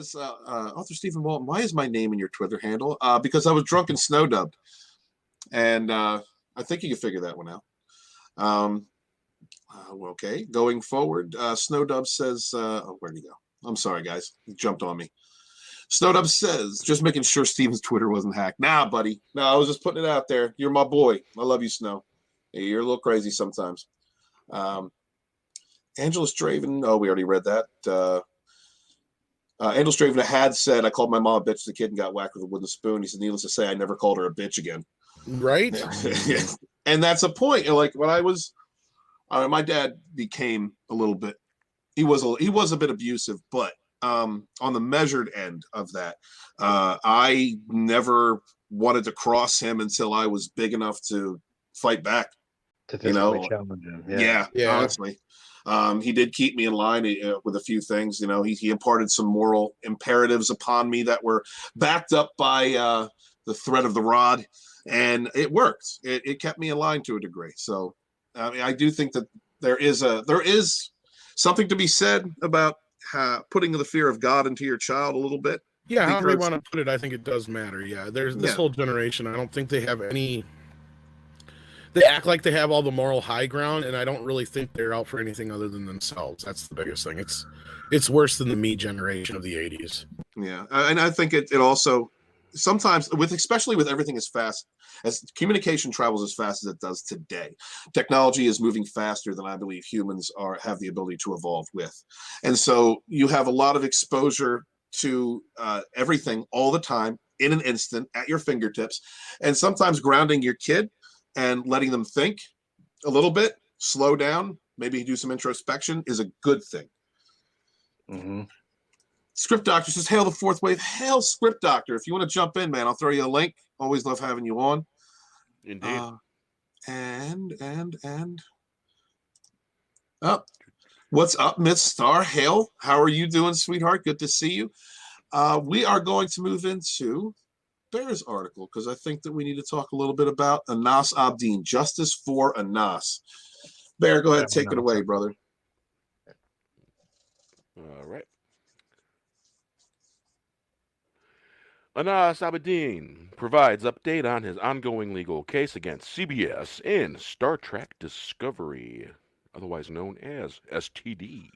says, Author Stephen Walton, why is my name in your Twitter handle? Because I was drunk and snow dubbed. And I think you can figure that one out. Okay, going forward, Snowdub says, where'd he go? I'm sorry, guys. He jumped on me. Snowdub says, just making sure Steven's Twitter wasn't hacked. Nah, buddy. No, I was just putting it out there. You're my boy. I love you, Snow. You're a little crazy sometimes. Angela Straven. Oh, we already read that. Angela Straven had said, I called my mom a bitch as a kid and got whacked with a wooden spoon. He said, needless to say, I never called her a bitch again. Right. And that's a point. Like when I was, my dad became a little bit, he was a bit abusive, but on the measured end of that, I never wanted to cross him until I was big enough to fight back. To physically challenge him. Yeah, honestly. He did keep me in line with a few things. He imparted some moral imperatives upon me that were backed up by the threat of the rod, and it worked. It kept me in line to a degree. So I do think that there is something to be said about putting the fear of God into your child a little bit. Yeah, however you want to put it, I think it does matter. Yeah, there's this whole generation. I don't think they have any. They act like they have all the moral high ground, and I don't really think they're out for anything other than themselves. That's the biggest thing. It's worse than the me generation of the 80s. Yeah, and I think it also sometimes especially with everything as fast as communication travels as fast as it does today. Technology is moving faster than I believe humans have the ability to evolve with, and so you have a lot of exposure to everything all the time in an instant at your fingertips, and sometimes grounding your kid and letting them think a little bit, slow down, maybe do some introspection is a good thing. Mm-hmm. Script Doctor says, hail the fourth wave. Hail Script Doctor. If you want to jump in, man, I'll throw you a link. Always love having you on. Indeed. What's up, Miss Star? Hail. How are you doing, sweetheart? Good to see you. We are going to move into Bear's article because I think that we need to talk a little bit about Anas Abdeen, Justice for Anas. Bear, go ahead, take it away, brother. All right. Anas Abedin provides update on his ongoing legal case against CBS in Star Trek Discovery, otherwise known as STD,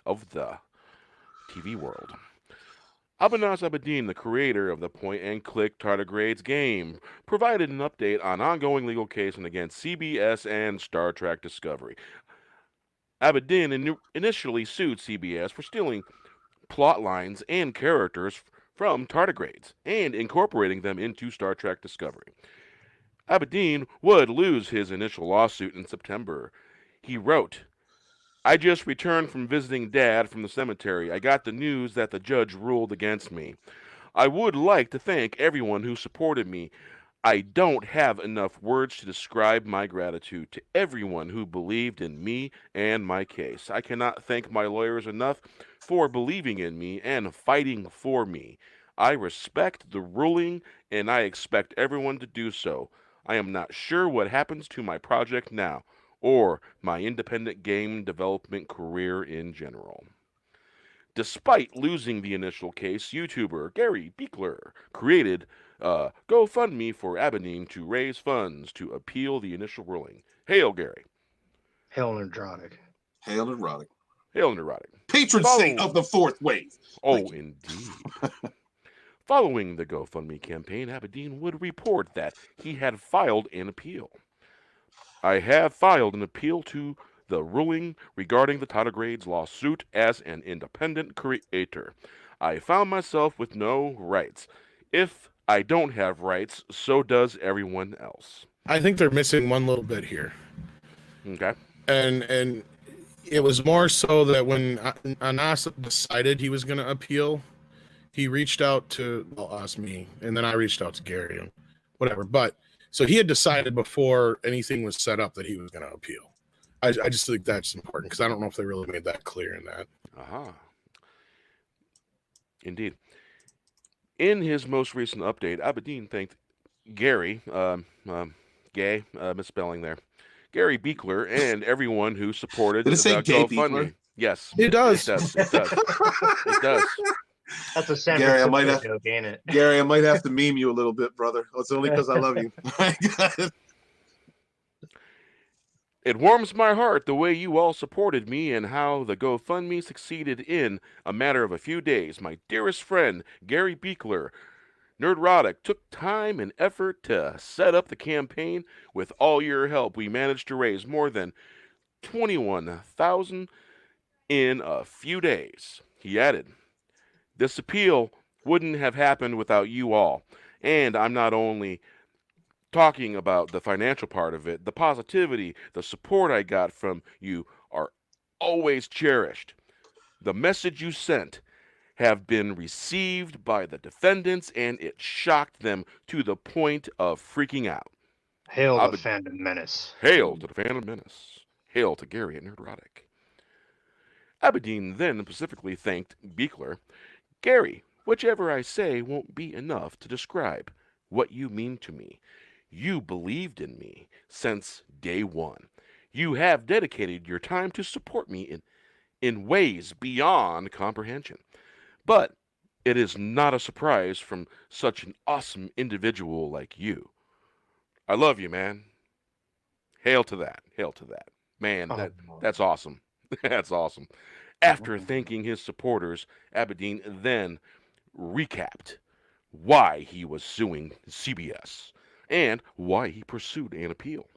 of the TV world. Anas Abedin, the creator of the point-and-click tardigrades game, provided an update on ongoing legal case against CBS and Star Trek Discovery. Abedin initially sued CBS for stealing plot lines and characters from tardigrades and incorporating them into Star Trek Discovery. Abedin would lose his initial lawsuit in September. He wrote, I just returned from visiting Dad from the cemetery. I got the news that the judge ruled against me. I would like to thank everyone who supported me. I don't have enough words to describe my gratitude to everyone who believed in me and my case. I cannot thank my lawyers enough for believing in me and fighting for me. I respect the ruling, and I expect everyone to do so. I am not sure what happens to my project now, or my independent game development career in general. Despite losing the initial case, YouTuber Gary Beekler created GoFundMe for Abedin to raise funds to appeal the initial ruling. Hail, Gary. Hail Neurotic. Hail Neurotic. Hail Neurotic. Patron saint of the fourth wave. Oh, indeed. Following the GoFundMe campaign, Abedin would report that he had filed an appeal. I have filed an appeal to the ruling regarding the tardigrades lawsuit as an independent creator. I found myself with no rights. If I don't have rights, so does everyone else. I think they're missing one little bit here. Okay. And it was more so that when Anas decided he was going to appeal, he reached out to us, me, and then I reached out to Gary and whatever. But so he had decided before anything was set up that he was going to appeal. I just think that's important because I don't know if they really made that clear in that. Aha. Indeed. In his most recent update, Abedin thanked Gary, misspelling there, Gary Beekler, and everyone who supported Did it say Gay GoFundMe. Beekler? Yes. It does. It does. It does. It does. That's a San Gary, Francisco joke, ain't it? Gary, I might have to meme you a little bit, brother. It's only because I love you. It warms my heart the way you all supported me and how the GoFundMe succeeded in a matter of a few days. My dearest friend, Gary Beekler, Nerdrotic, took time and effort to set up the campaign. With all your help, we managed to raise more than $21,000 in a few days. He added, this appeal wouldn't have happened without you all. And I'm not only talking about the financial part of it, the positivity, the support I got from you are always cherished. The message you sent have been received by the defendants, and it shocked them to the point of freaking out. Hail the fandom menace. Hail to the fandom menace. Hail to Gary and Nerdrotic. Abedin then specifically thanked Beekler. Gary, whichever I say won't be enough to describe what you mean to me. You believed in me since day one. You have dedicated your time to support me in ways beyond comprehension. But it is not a surprise from such an awesome individual like you. I love you, man. Hail to that. Hail to that. Man, that's awesome. That's awesome. After thanking his supporters, Abedin then recapped why he was suing CBS and why he pursued an appeal.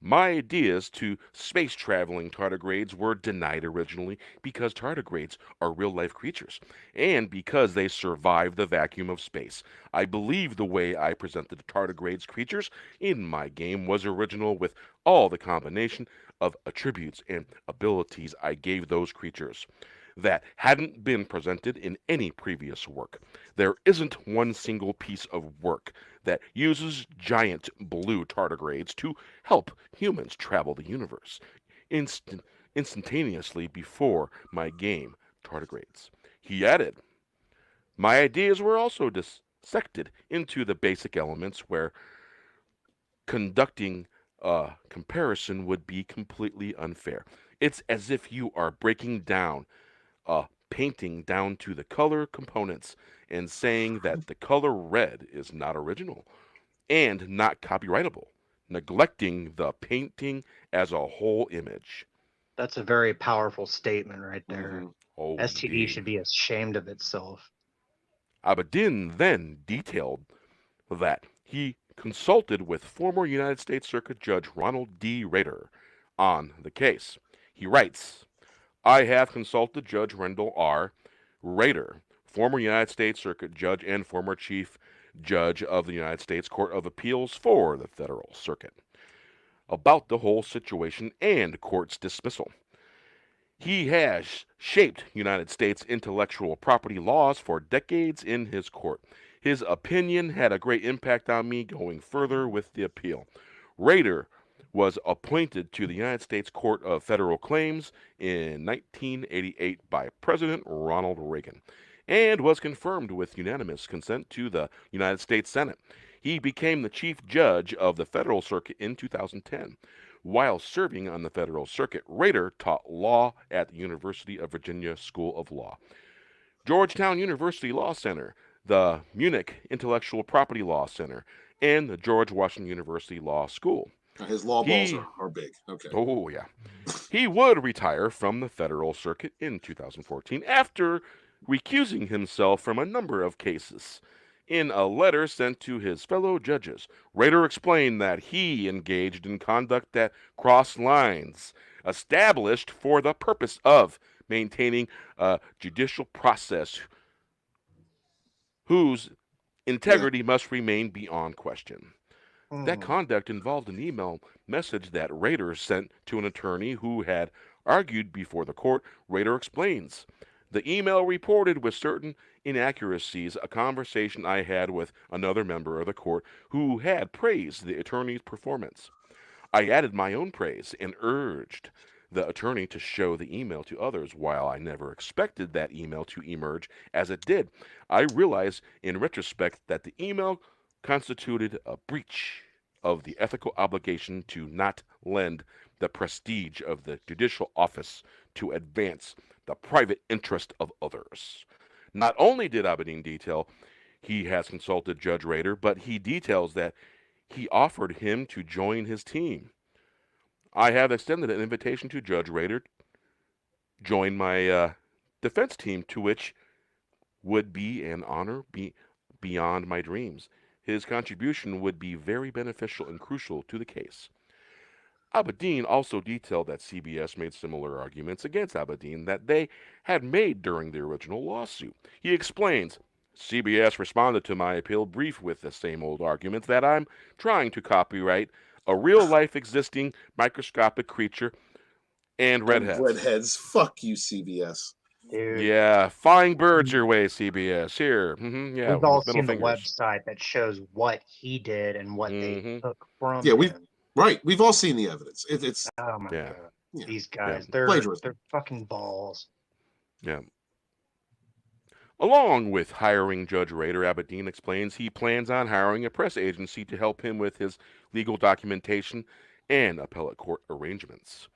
My ideas to space-traveling tardigrades were denied originally because tardigrades are real-life creatures, and because they survive the vacuum of space. I believe the way I presented the tardigrades creatures in my game was original with all the combination of attributes and abilities I gave those creatures that hadn't been presented in any previous work. There isn't one single piece of work that uses giant blue tardigrades to help humans travel the universe instantaneously before my game, Tardigrades. He added, my ideas were also dissected into the basic elements where conducting a comparison would be completely unfair. It's as if you are breaking down a painting down to the color components and saying that the color red is not original and not copyrightable, neglecting the painting as a whole image. That's a very powerful statement right there. Mhm. Oh, STD indeed. should be ashamed of itself. Abedin then detailed that he consulted with former United States Circuit Judge Ronald D. Rader on the case. He writes, I have consulted Judge Rendell R. Rader, former United States Circuit Judge and former Chief Judge of the United States Court of Appeals for the Federal Circuit, about the whole situation and court's dismissal. He has shaped United States intellectual property laws for decades in his court. His opinion had a great impact on me going further with the appeal. Rader was appointed to the United States Court of Federal Claims in 1988 by President Ronald Reagan and was confirmed with unanimous consent to the United States Senate. He became the Chief Judge of the Federal Circuit in 2010. While serving on the Federal Circuit, Rader taught law at the University of Virginia School of Law, Georgetown University Law Center, the Munich Intellectual Property Law Center, and the George Washington University Law School. His law balls are big. Okay. Oh, yeah. He would retire from the Federal Circuit in 2014 after recusing himself from a number of cases. In a letter sent to his fellow judges, Rader explained that he engaged in conduct that crossed lines established for the purpose of maintaining a judicial process whose integrity must remain beyond question. That conduct involved an email message that Rader sent to an attorney who had argued before the court. Rader explains, the email reported with certain inaccuracies a conversation I had with another member of the court who had praised the attorney's performance. I added my own praise and urged the attorney to show the email to others. While I never expected that email to emerge as it did, I realized in retrospect that the email constituted a breach of the ethical obligation to not lend the prestige of the judicial office to advance the private interest of others. Not only did Abedin detail he has consulted Judge Rader, but he details that he offered him to join his team. I have extended an invitation to Judge Rader to join my defense team, to which would be an honor beyond my dreams. His contribution would be very beneficial and crucial to the case. Abedin also detailed that CBS made similar arguments against Abedin that they had made during the original lawsuit. He explains, CBS responded to my appeal brief with the same old arguments that I'm trying to copyright a real-life existing microscopic creature and redheads. Redheads. Fuck you, CBS. Dude, Yeah, flying birds your way, CBS. Here. Yeah, we've all middle seen the fingers. website that shows what he did and what they took from Yeah, him. Right. We've all seen the evidence. It's Oh my Yeah. god. Yeah. These guys, Plagiarism. they're fucking balls. Yeah. Along with hiring Judge Rader, Abedin explains he plans on hiring a press agency to help him with his legal documentation and appellate court arrangements.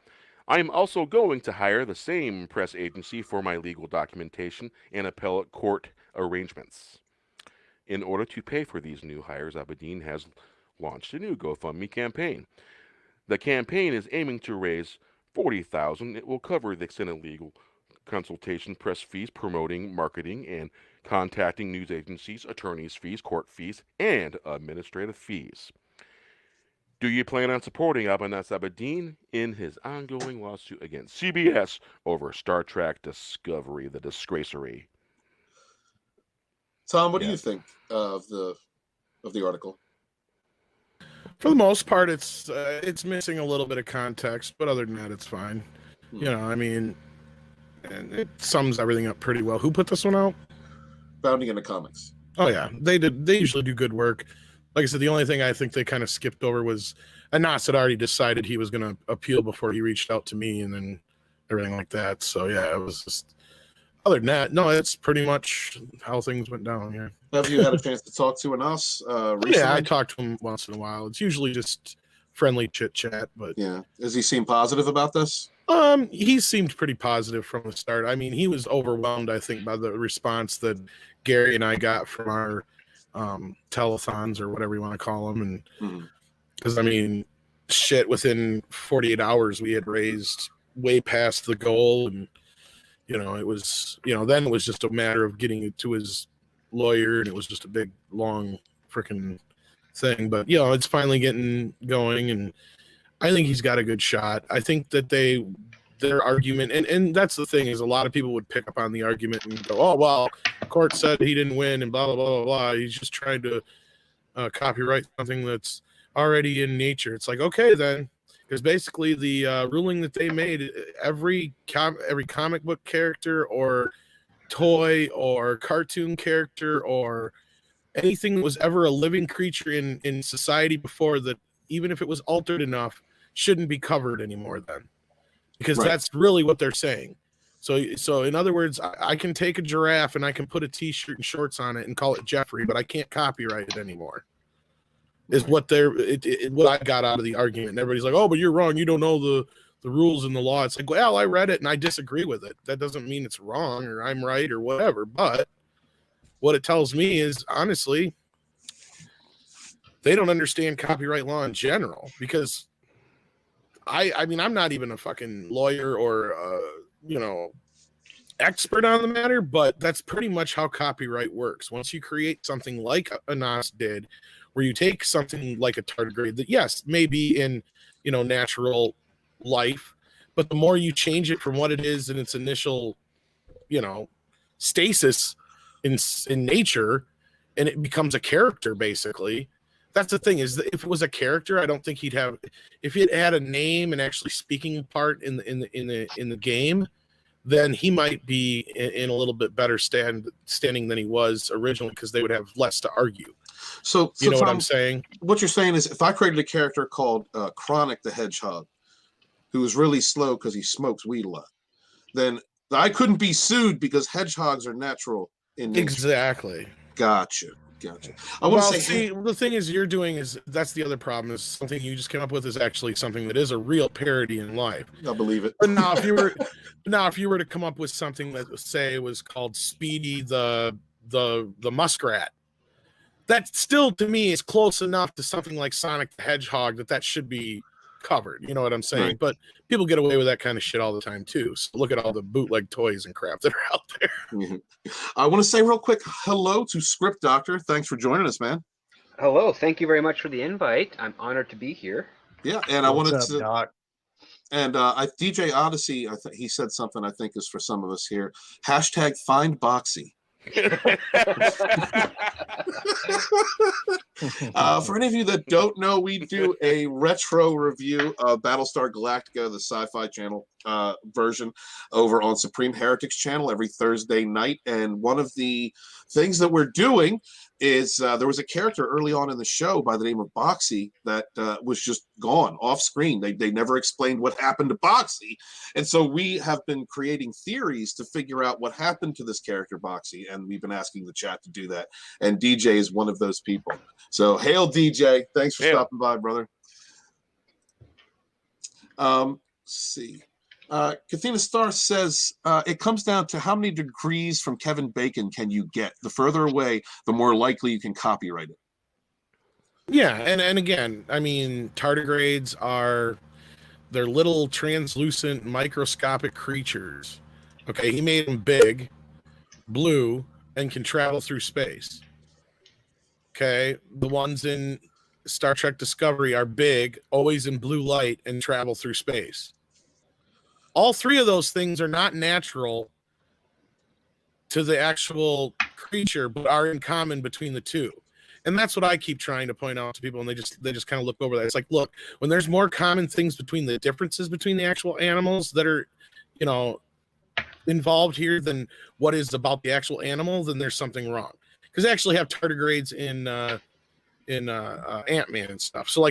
I am also going to hire the same press agency for my legal documentation and appellate court arrangements. In order to pay for these new hires, Abedin has launched a new GoFundMe campaign. The campaign is aiming to raise $40,000. It will cover the extended legal consultation, press fees, promoting, marketing, and contacting news agencies, attorneys' fees, court fees, and administrative fees. Do you plan on supporting Abanas Abedin in his ongoing lawsuit against CBS over Star Trek Discovery, the disgracery? Tom, what do you think of the article? For the most part, it's missing a little bit of context, but other than that, it's fine. You know, I mean, and it sums everything up pretty well. Who put this one out? Bounding into Comics. Oh yeah, they did. They usually do good work. Like I said, the only thing I think they kind of skipped over was Anas had already decided he was going to appeal before he reached out to me, and then everything like that. So yeah, it was just. Other than that, no, it's pretty much how things went down here. Have you had a chance to talk to Anas recently? Yeah, I talk to him once in a while. It's usually just friendly chit chat, but yeah, does he seem positive about this? He seemed pretty positive from the start. I mean, he was overwhelmed, I think, by the response that Gary and I got from our telethons or whatever you want to call them, and because I mean, shit, within 48 hours we had raised way past the goal, and you know, it was, you know, then it was just a matter of getting it to his lawyer, and it was just a big, long, freaking thing. But, you know, it's finally getting going, and I think he's got a good shot. I think that their argument, and that's the thing, is a lot of people would pick up on the argument and go, oh, well, court said he didn't win, and blah, blah, blah, blah, blah. He's just trying to copyright something that's already in nature. It's like, okay, then. Because basically the ruling that they made, every comic book character or toy or cartoon character or anything that was ever a living creature in society before, that even if it was altered enough, shouldn't be covered anymore then. Because that's really what they're saying. So in other words, I can take a giraffe and I can put a t-shirt and shorts on it and call it Jeffrey, but I can't copyright it anymore. Is what what I got out of the argument. And everybody's like, oh, but you're wrong. You don't know the rules in the law. It's like, well, I read it and I disagree with it. That doesn't mean it's wrong or I'm right or whatever. But what it tells me is, honestly, they don't understand copyright law in general, because I mean, I'm not even a fucking lawyer or, you know, expert on the matter, but that's pretty much how copyright works. Once you create something like Anas did, where you take something like a tardigrade that, yes, may be in, you know, natural life, but the more you change it from what it is in its initial, you know, stasis in nature, and it becomes a character, basically. That's the thing, is that if it was a character, I don't think he'd have. If it had a name and actually speaking part in the game, then he might be in a little bit better standing than he was originally, because they would have less to argue. So you know Tom, what I'm saying? What you're saying is, if I created a character called Chronic the Hedgehog, who is really slow because he smokes weed a lot, then I couldn't be sued because hedgehogs are natural in nature. Exactly. Gotcha. Gotcha. I want Well, to say, see, the thing is, you're doing is that's the other problem. Is something you just came up with is actually something that is a real parody in life. I believe it. But now if you were to come up with something that say was called Speedy the Muskrat, that still to me is close enough to something like Sonic the Hedgehog that should be covered. You know what I'm saying? Right. But people get away with that kind of shit all the time too. So look at all the bootleg toys and crap that are out there. Mhm. I want to say real quick hello to Script Doctor. Thanks for joining us, man. Hello, thank you very much for the invite. I'm honored to be here. Yeah, and I What's wanted up, to. Doc? And DJ Odyssey, he said something I think is for some of us here. Hashtag find Boxy. For any of you that don't know, we do a retro review of Battlestar Galactica, the Sci-Fi Channel version, over on Supreme Heretics channel every Thursday night. And one of the things that we're doing is there was a character early on in the show by the name of Boxy that was just gone off screen. They never explained what happened to Boxy. And so we have been creating theories to figure out what happened to this character, Boxy. And we've been asking the chat to do that. And DJ is one of those people. So hail DJ. Thanks for stopping by, brother. Let's see. Kathina Star says, it comes down to how many degrees from Kevin Bacon can you get? The further away, the more likely you can copyright it. Yeah, and again, I mean, tardigrades they're little translucent microscopic creatures. Okay, he made them big, blue, and can travel through space. Okay, the ones in Star Trek Discovery are big, always in blue light, and travel through space. All three of those things are not natural to the actual creature, but are in common between the two. And that's what I keep trying to point out to people, and they just kind of look over that. It's like, look, when there's more common things between the differences between the actual animals that are, involved here than what is about the actual animal, then there's something wrong. Because they actually have tardigrades in Ant-Man and stuff. So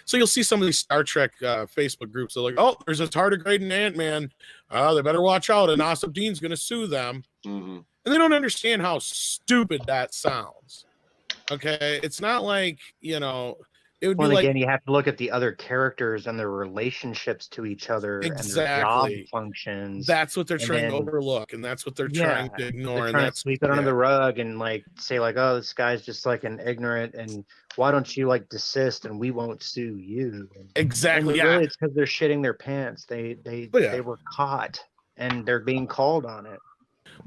so you'll see some of these Star Trek Facebook groups. They're like, oh, there's a tardigrade in Ant-Man. They better watch out. And Asap Dean's going to sue them. Mm-hmm. And they don't understand how stupid that sounds. Okay, it's not like it would be like. Again, you have to look at the other characters and their relationships to each other and their job functions. That's what they're trying to overlook, and that's what they're trying to ignore. They're trying to sweep it under the rug and say oh, this guy's just an ignorant, and why don't you desist and we won't sue you? Exactly. And really, it's because they're shitting their pants. They were caught and they're being called on it.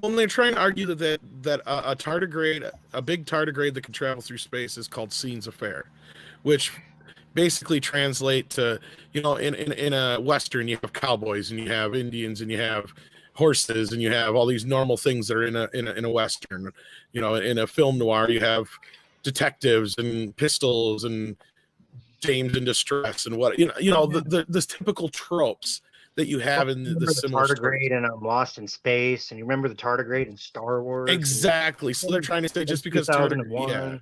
Well, they're trying to argue that a tardigrade, a big tardigrade that can travel through space, is called scenes of fare, which basically translate to, in a Western, you have cowboys and you have Indians and you have horses and you have all these normal things that are in a Western. In a film noir, you have detectives and pistols and dames in distress and the typical tropes that you have in the similar tardigrade and Lost in Space, and you remember the tardigrade in Star Wars. Exactly. So they're trying to say just because tardigrade,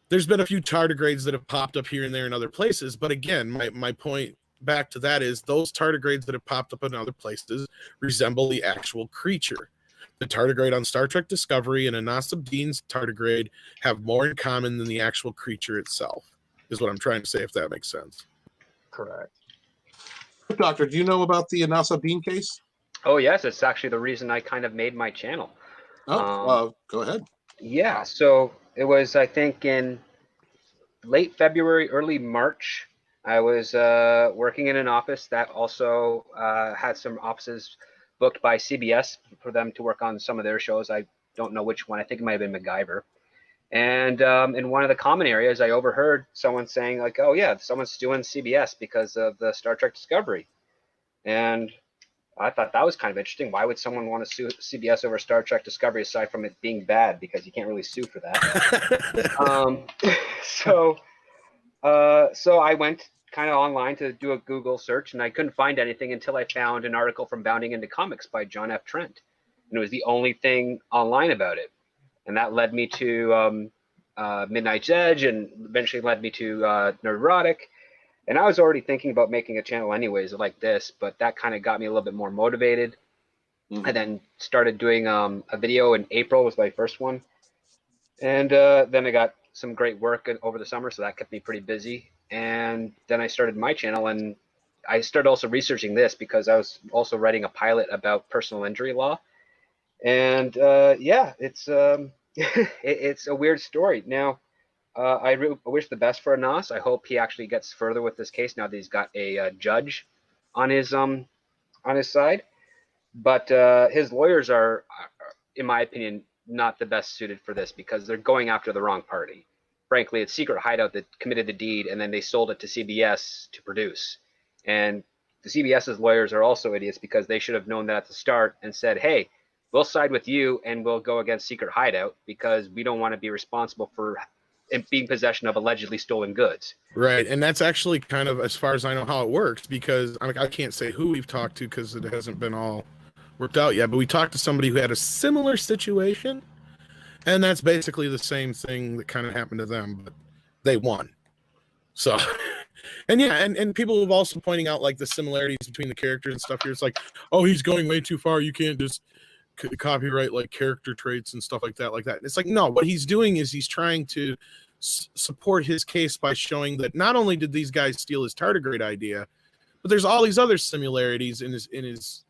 there's been a few tardigrades that have popped up here and there in other places, but again, my point back to that is those tardigrades that have popped up in other places resemble the actual creature. The tardigrade on Star Trek Discovery and Anasab Dean's tardigrade have more in common than the actual creature itself, is what I'm trying to say, if that makes sense. Correct. Doctor, do you know about the Anasab Dean case? Oh, yes. It's actually the reason I kind of made my channel. Go ahead. Yeah. So it was, I think, in late February, early March. I was working in an office that also had some offices booked by CBS for them to work on some of their shows. I don't know which one. I think it might have been MacGyver. And in one of the common areas, I overheard someone saying oh yeah, someone's suing CBS because of the Star Trek Discovery. And I thought that was kind of interesting. Why would someone want to sue CBS over Star Trek Discovery aside from it being bad? Because you can't really sue for that. So I went kind of online to do a Google search, and I couldn't find anything until I found an article from Bounding Into Comics by John F. Trent. And it was the only thing online about it. And that led me to Midnight's Edge, and eventually led me to Nerdrotic. And I was already thinking about making a channel anyways like this, but that kind of got me a little bit more motivated. Mm-hmm. I then started doing a video in April, was my first one. And then I got some great work over the summer, so that kept me pretty busy. And then I started my channel, and I started also researching this because I was also writing a pilot about personal injury law. And yeah, it's it's a weird story. Now, I wish the best for Anas. I hope he actually gets further with this case now that he's got a judge on his side. But his lawyers are, in my opinion, not the best suited for this because they're going after the wrong party. Frankly, it's Secret Hideout that committed the deed, and then they sold it to CBS to produce. And the CBS's lawyers are also idiots because they should have known that at the start and said, hey, we'll side with you and we'll go against Secret Hideout because we don't want to be responsible for being possession of allegedly stolen goods. Right. And that's actually kind of, as far as I know, how it works, because I can't say who we've talked to because it hasn't been all worked out yet, but we talked to somebody who had a similar situation, and that's basically the same thing that kind of happened to them, but they won. So, and yeah, and people have also pointing out like the similarities between the characters and stuff here. It's like, oh, he's going way too far. You can't just copyright like character traits and stuff like that. And it's like, no, what he's doing is he's trying to support his case by showing that not only did these guys steal his tardigrade idea, but there's all these other similarities in his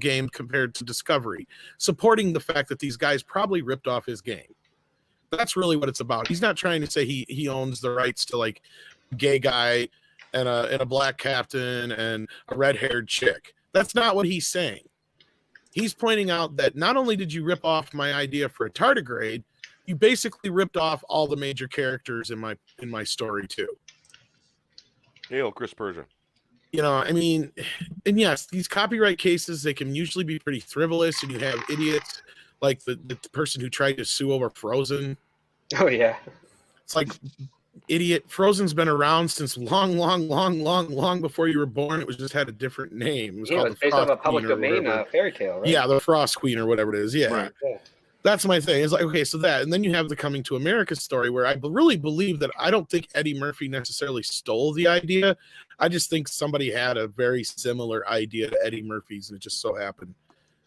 game compared to Discovery, supporting the fact that these guys probably ripped off his game. That's really what it's about. He's not trying to say he owns the rights to like gay guy and a black captain and a red-haired chick. That's not what he's saying. He's pointing out that not only did you rip off my idea for a tardigrade, you basically ripped off all the major characters in my story too. Hail, Chris Persia. I mean, and yes, these copyright cases, they can usually be pretty frivolous, and you have idiots like the person who tried to sue over Frozen. Oh yeah. It's like, idiot, Frozen's been around since long before you were born. It was just had a different name. It was based on a public domain fairy tale, right? Yeah, the Frost Queen or whatever it is. Yeah. Right. Yeah. That's my thing. It's like, okay, so that, and then you have the Coming to America story where I really believe that I don't think Eddie Murphy necessarily stole the idea. I just think somebody had a very similar idea to Eddie Murphy's, and it just so happened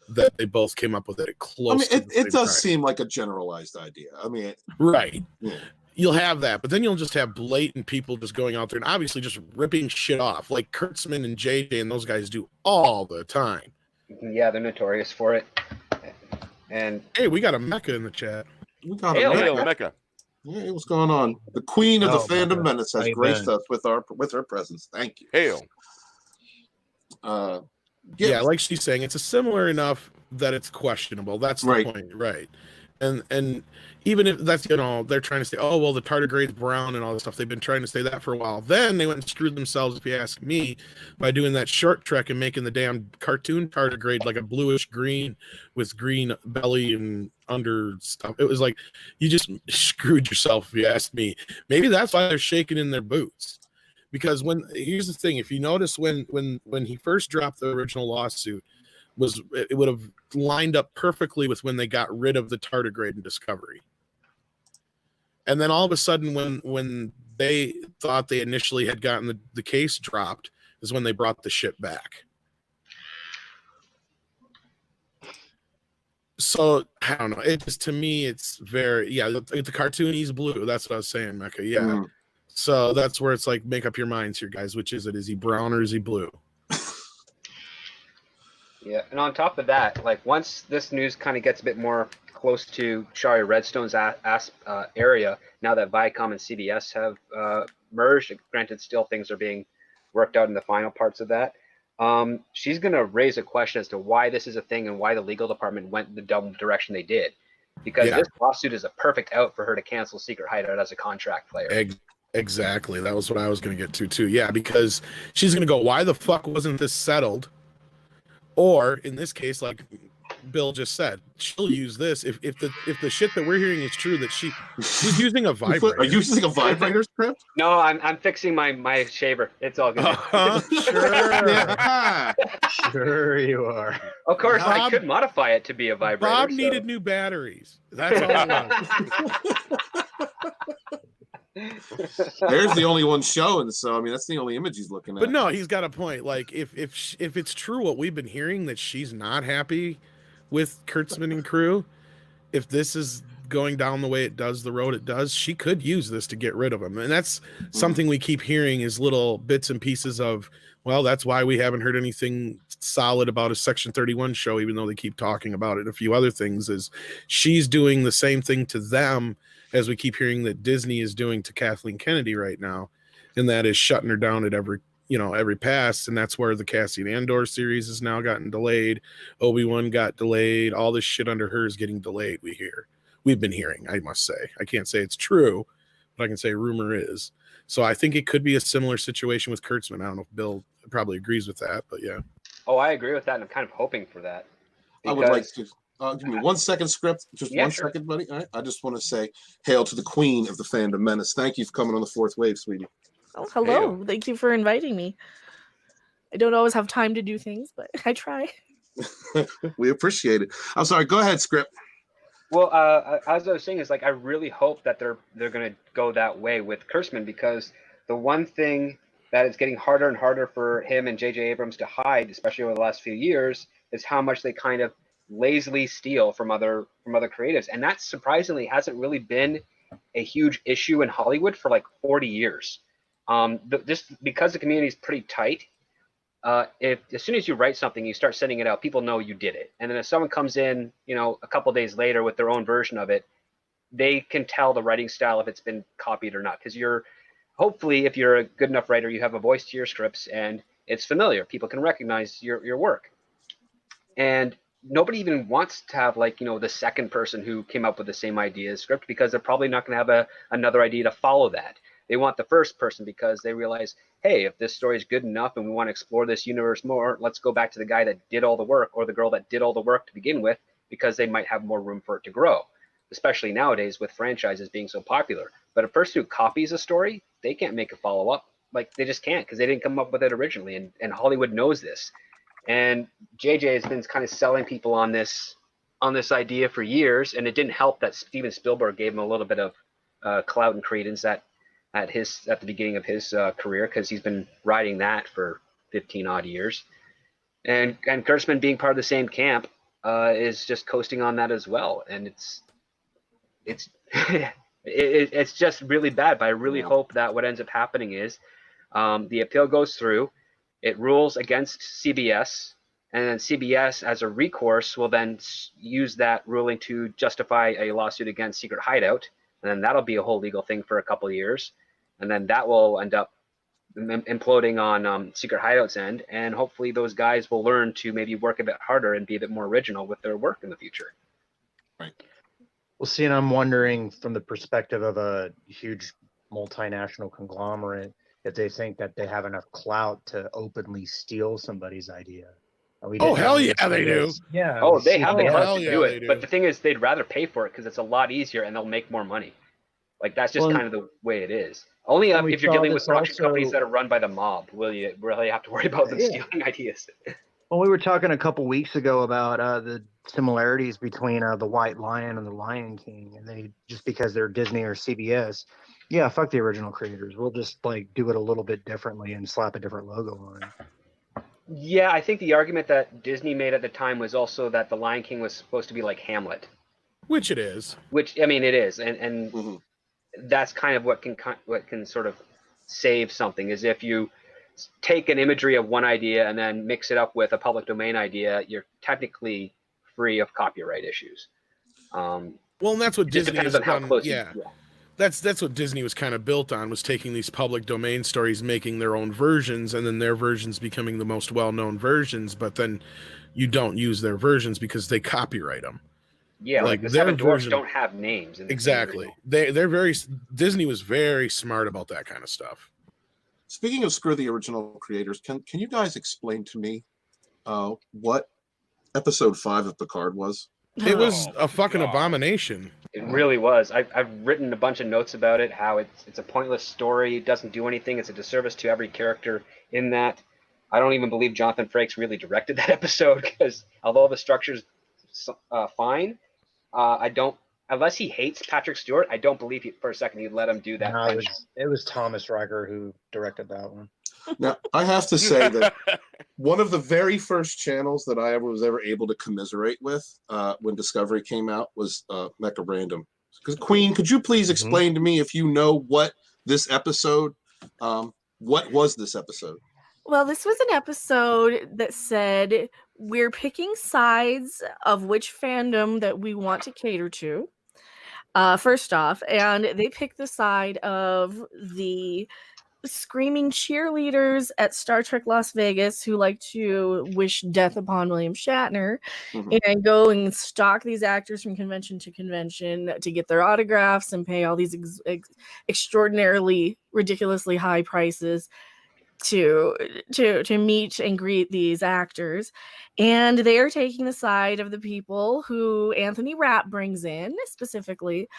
that they both came up with it close. I mean, it does seem like a generalized idea. I mean, right. Yeah. You'll have that, but then you'll just have blatant people just going out there and obviously just ripping shit off, like Kurtzman and JJ and those guys do all the time. Yeah, they're notorious for it. And hey, we got a Mecca in the chat. We got Hail, a Mecca. Hey, what's going on? The Queen of the Fandom Mecca. Menace has How you graced been? us with her presence. Thank you. Hail. Yeah, like she's saying, it's a similar enough that it's questionable. That's the Right. point, right? And even if that's they're trying to say, oh well, the tardigrade's brown and all this stuff. They've been trying to say that for a while. Then they went and screwed themselves, if you ask me, by doing that short trek and making the damn cartoon tardigrade like a bluish green with green belly and under stuff. It was like you just screwed yourself, if you ask me. Maybe that's why they're shaking in their boots. Because here's the thing, if you notice when he first dropped the original lawsuit, it would have lined up perfectly with when they got rid of the tardigrade in Discovery. And then all of a sudden when they thought they initially had gotten the case dropped is when they brought the shit back. So I don't know. It just, to me, it's very, the cartoon, he's blue. That's what I was saying, Mecca. Yeah. Mm. So that's where it's like, make up your minds here, guys. Which is it? Is he brown or is he blue? yeah, and on top of that, like once this news kind of gets a bit more close to Shari Redstone's area, now that Viacom and CBS have merged, granted still things are being worked out in the final parts of that, she's going to raise a question as to why this is a thing and why the legal department went the dumb direction they did. Because this lawsuit is a perfect out for her to cancel Secret Hideout as a contract player. Exactly. That was what I was going to get to too. Yeah, because she's going to go, why the fuck wasn't this settled? Or in this case, like Bill just said, she'll use this if the shit that we're hearing is true, that she's using a vibrator. Are you using a vibrator script? No, I'm fixing my shaver. It's all good. Sure. Yeah. Sure you are. Of course, I Bob- could modify it to be a vibrator. Bob so- needed new batteries. That's all it was. There's the only one showing, so I mean that's the only image he's looking at. But no, he's got a point. Like if it's true what we've been hearing, that she's not happy with Kurtzman and crew, if this is going down the way it does, the road it does, she could use this to get rid of him. And that's something we keep hearing is little bits and pieces of, well, that's why we haven't heard anything solid about a Section 31 show, even though they keep talking about it. A few other things is she's doing the same thing to them as we keep hearing that Disney is doing to Kathleen Kennedy right now. And that is shutting her down at every pass. And that's where the Cassian Andor series has now gotten delayed. Obi-Wan got delayed. All this shit under her is getting delayed. We've been hearing, I must say. I can't say it's true, but I can say rumor is. So I think it could be a similar situation with Kurtzman. I don't know if Bill probably agrees with that, but yeah. Oh, I agree with that, and I'm kind of hoping for that. I would like to give me 1 second, Script. Just Yeah, one sure. second, buddy. All right. I just want to say, hail to the queen of the fandom menace. Thank you for coming on the fourth wave, sweetie. Oh, hello. Thank you for inviting me. I don't always have time to do things, but I try. We appreciate it. I'm sorry. Go ahead, Script. Well, as I was saying, is like I really hope that they're going to go that way with Kurtzman, because the one thing that is getting harder and harder for him and J.J. Abrams to hide, especially over the last few years, is how much they kind of lazily steal from other creatives, and that surprisingly hasn't really been a huge issue in Hollywood for like 40 years. Just because the community is pretty tight. If as soon as you write something, you start sending it out, people know you did it. And then if someone comes in, a couple days later with their own version of it, they can tell the writing style if it's been copied or not. Because hopefully, if you're a good enough writer, you have a voice to your scripts and it's familiar. People can recognize your work. And nobody even wants to have the second person who came up with the same idea as script, because they're probably not going to have another idea to follow that. They want the first person because they realize, hey, if this story is good enough and we want to explore this universe more, let's go back to the guy that did all the work or the girl that did all the work to begin with, because they might have more room for it to grow, especially nowadays with franchises being so popular. But a person who copies a story, they can't make a follow-up. They just can't, because they didn't come up with it originally, and Hollywood knows this. And JJ has been kind of selling people on this idea for years, and it didn't help that Steven Spielberg gave him a little bit of clout and credence at the beginning of his career, because he's been riding that for 15 odd years, and Kurtzman being part of the same camp is just coasting on that as well, and it's just really bad. But I really hope that what ends up happening is the appeal goes through, it rules against CBS, and then CBS as a recourse will then use that ruling to justify a lawsuit against Secret Hideout. And then that'll be a whole legal thing for a couple of years. And then that will end up imploding on Secret Hideout's end. And hopefully those guys will learn to maybe work a bit harder and be a bit more original with their work in the future. Right. Well, see, and I'm wondering from the perspective of a huge multinational conglomerate, if they think that they have enough clout to openly steal somebody's idea. Oh, hell yeah, they do. Yeah. Oh, they have the clout hell to yeah, do they it. do. But the thing is, they'd rather pay for it because it's a lot easier and they'll make more money. That's just kind of the way it is. Only if you're dealing with production companies that are run by the mob will you really have to worry about them stealing ideas. Well, we were talking a couple weeks ago about the similarities between the White Lion and the Lion King, and they just because they're Disney or CBS, fuck the original creators. We'll just do it a little bit differently and slap a different logo on it. Yeah, I think the argument that Disney made at the time was also that the Lion King was supposed to be like Hamlet, Which it is. which I mean it is, and that's kind of what can sort of save something, is if you take an imagery of one idea and then mix it up with a public domain idea, you're technically free of copyright issues. Well, and that's what It just Disney depends has on how done. close. Yeah. That's what Disney was kind of built on, was taking these public domain stories, making their own versions, and then their versions becoming the most well-known versions, but then you don't use their versions because they copyright them. Yeah, like the Seven Dwarfs don't have names. Exactly. They're Disney was very smart about that kind of stuff. Speaking of screw the original creators, can you guys explain to me what episode 5 of Picard was? It was a fucking abomination. It really was. I've written a bunch of notes about it, how it's a pointless story. It doesn't do anything. It's a disservice to every character in that. I don't even believe Jonathan Frakes really directed that episode, because although the structure's fine, I don't, unless he hates Patrick Stewart, I don't believe for a second he'd let him do that. No, it was Thomas Riker who directed that one. Now, I have to say that one of the very first channels that I was ever able to commiserate with when Discovery came out was Mecha Random. Because Queen, could you please explain to me if you know what this episode? What was this episode? Well, this was an episode that said we're picking sides of which fandom that we want to cater to. First off, and they picked the side of the screaming cheerleaders at Star Trek Las Vegas who like to wish death upon William Shatner and go and stalk these actors from convention to convention to get their autographs and pay all these extraordinarily, ridiculously high prices to meet and greet these actors. And they are taking the side of the people who Anthony Rapp brings in, specifically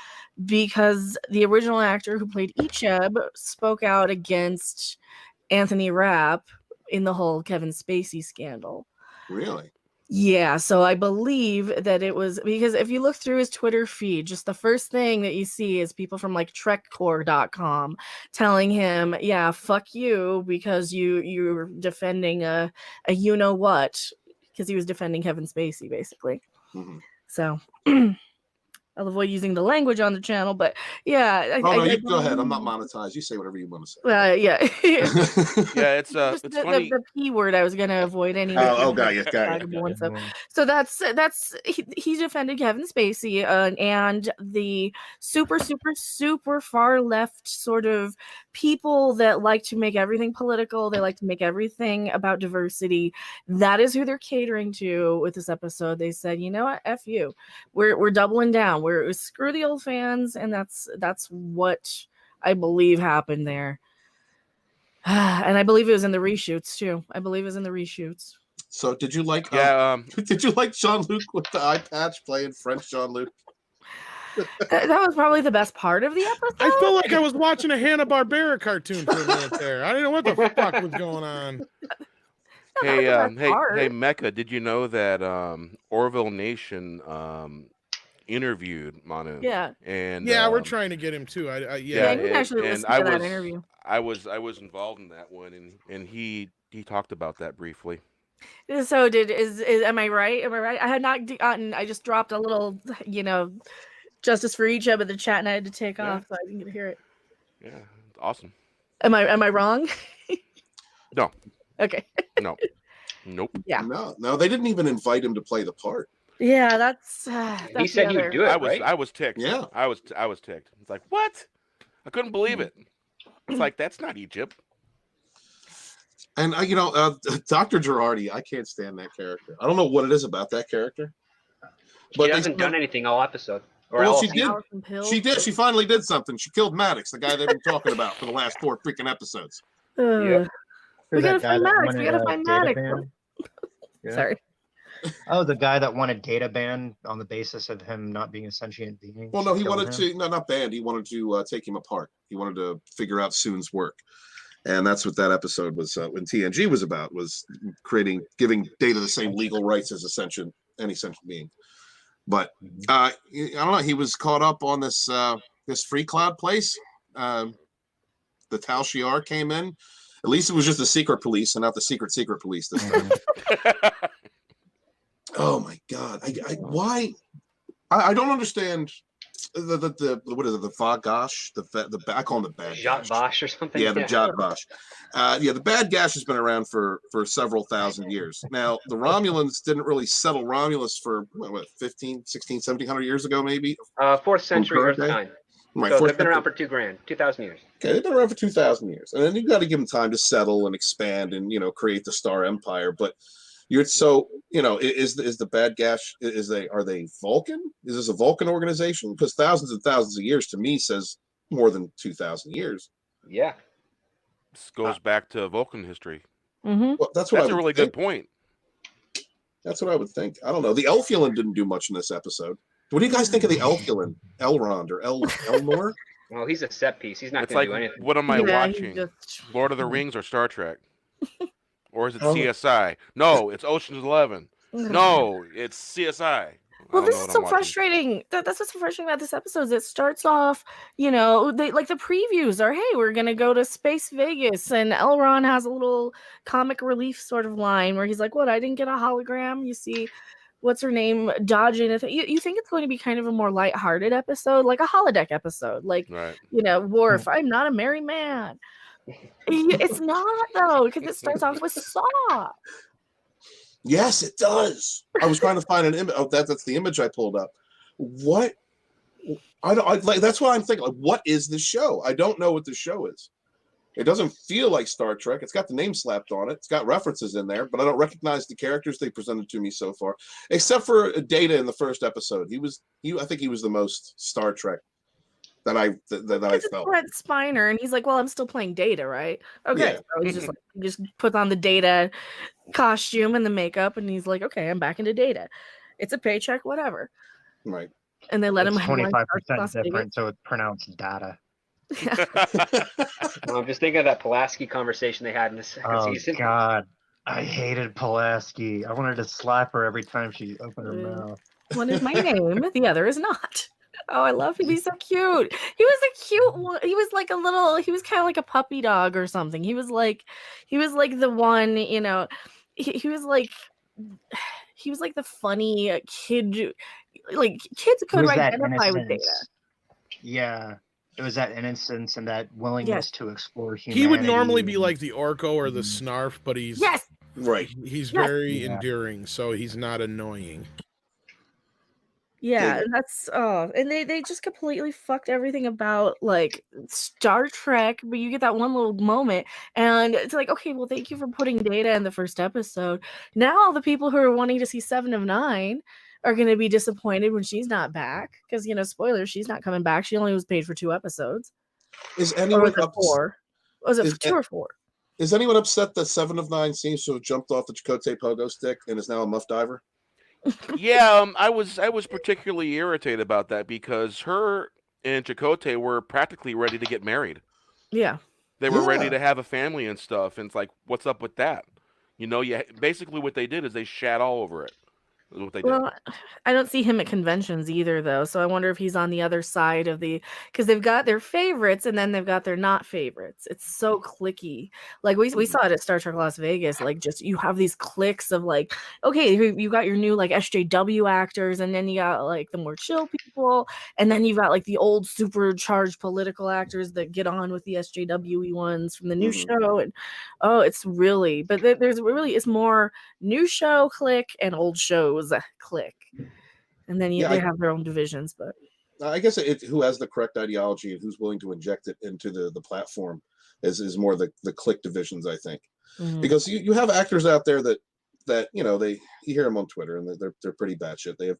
because the original actor who played Icheb spoke out against Anthony Rapp in the whole Kevin Spacey scandal. Really? Yeah, so I believe that it was because if you look through his Twitter feed, just the first thing that you see is people from like trekcore.com telling him, yeah, fuck you, because you're defending a you know what, because he was defending Kevin Spacey, basically. So I'll avoid using the language on the channel, but yeah. You go ahead. I'm not monetized. You say whatever you want to say. Yeah. Yeah, it's funny. The P word I was going to avoid anyway. Got you. So that's he defended Kevin Spacey and the super far left sort of people that like to make everything political. They like to make everything about diversity. That is who they're catering to with this episode. They said, you know what, F you. We're doubling down. We're screw the old fans, and that's what I believe happened there. And I believe it was in the reshoots too. So did you like did you like Jean-Luc with the eye patch playing French Jean-Luc? That was probably the best part of the episode. I felt like I was watching a Hanna-Barbera cartoon for a minute there. I didn't know what the fuck was going on. Hey, Mecca, did you know that Orville Nation interviewed Manu? Yeah. And we're trying to get him too. You can actually listen to that interview. I was involved in that one, and he talked about that briefly. So am I right? I had not gotten. I just dropped a little, justice for each of the chat, and I had to take off, so I didn't get to hear it. Yeah, awesome. Am I wrong? No. Okay. No. Nope. Yeah. No, they didn't even invite him to play the part. Yeah, that's he said he would do it. I was ticked. Yeah. I was ticked. It's like, what? I couldn't believe it. It's like, that's not Egypt. And Dr. Girardi, I can't stand that character. I don't know what it is about that character. But she hasn't done anything all episode. She did. She did. She finally did something. She killed Maddox, the guy they've been talking about for the last 4 freaking episodes. We gotta find Maddox. Sorry. Oh, the guy that wanted data ban on the basis of him not being a sentient being. Well, no, he wanted to, not banned. He wanted to take him apart. He wanted to figure out Soon's work. And that's what that episode was, when TNG was about, was giving Data the same legal rights as any sentient being. But I don't know, he was caught up on this free cloud place. The Tal Shiar came in. At least it was just the secret police and not the secret police this time. Oh my God! Why? I don't understand the what is it? The Vagash? I call them the bad Jat Bosch or something. Yeah, the Jat Bosch. The bad gash has been around for several thousand years. Now the Romulans didn't really settle Romulus for what 15, 16, 1700 years ago, maybe. 4th century Earth time. Right, so they've been around for 2,000 years. Okay, they've been around for 2,000 years, and then you've got to give them time to settle and expand and create the Star Empire. But is the bad gash? Are they Vulcan? Is this a Vulcan organization? Because thousands and thousands of years to me says more than 2,000 years. Yeah, this goes back to Vulcan history. Mm-hmm. Well, that's a really good point. That's what I would think. I don't know. The Elfulan didn't do much in this episode. What do you guys think of the Elfulan? Elrond or Elnor? Well, he's a set piece. He's not going to do anything. What am I watching? Lord of the Rings or Star Trek? Or is it CSI? No, it's Ocean's 11. No, it's CSI. Well, this is so frustrating. That's what's so frustrating about this episode. Is it starts off, they like the previews are, hey, we're gonna go to Space Vegas, and Elrond has a little comic relief sort of line where he's like, "What? I didn't get a hologram." You see what's her name dodging. You think it's going to be kind of a more lighthearted episode, like a holodeck episode, like Right. Worf, I'm not a married man. It's not though, because it starts off with Saw. Yes, it does. I was trying to find an image. Oh, that's the image I pulled up. What? That's what I'm thinking. Like, what is this show? I don't know what the show is. It doesn't feel like Star Trek. It's got the name slapped on it. It's got references in there, but I don't recognize the characters they presented to me so far, except for Data in the first episode. I think he was the most Star Trek that I felt. Brent Spiner, and he's like, "Well, I'm still playing Data, right?" Okay, Yeah. so he just puts on the Data costume and the makeup, and he's like, "Okay, I'm back into Data. It's a paycheck, whatever." Right. And they let him 25% Las Vegas. different, so it's pronounced data. I'm just thinking of that Pulaski conversation they had in the second Oh season. God, I hated Pulaski. I wanted to slap her every time she opened her mouth. One is my name, the other is not. Oh, I love him. He's so cute. He was a cute one. He was like he was kind of like a puppy dog or something. He was like the one, he was like the funny kid, like kids could identify with Data. Yeah. It was that innocence and that willingness to explore humanity. He would normally be like the Orko or the Snarf, but he's right. He's very endearing, so he's not annoying. Yeah, and that's and they just completely fucked everything about like Star Trek, but you get that one little moment and it's like, okay, well, thank you for putting Data in the first episode. Now all the people who are wanting to see 7 of 9 are going to be disappointed when she's not back because, spoilers, she's not coming back. She only was paid for 2 episodes. Is anyone up 4? Was it 2 or 4? Is anyone upset that 7 of 9 seems to have jumped off the Chakotay pogo stick and is now a muff diver? Yeah, I was particularly irritated about that because her and Chakotay were practically ready to get married. Yeah. They were ready to have a family and stuff, and it's like, what's up with that? Basically what they did is they shat all over it. What they did. Well, I don't see him at conventions either, though. So I wonder if he's on the other side of because they've got their favorites and then they've got their not favorites. It's so cliquey. Like we saw it at Star Trek Las Vegas. Like just you have these cliques of like, okay, you got your new like SJW actors, and then you got like the more chill people, and then you've got like the old supercharged political actors that get on with the SJW ones from the new show. And it's really, but it's more new show clique and old shows click, and then they have their own divisions. But I guess who has the correct ideology and who's willing to inject it into the platform is more the click divisions, I think. Because you have actors out there that you hear them on Twitter and they're pretty batshit. They have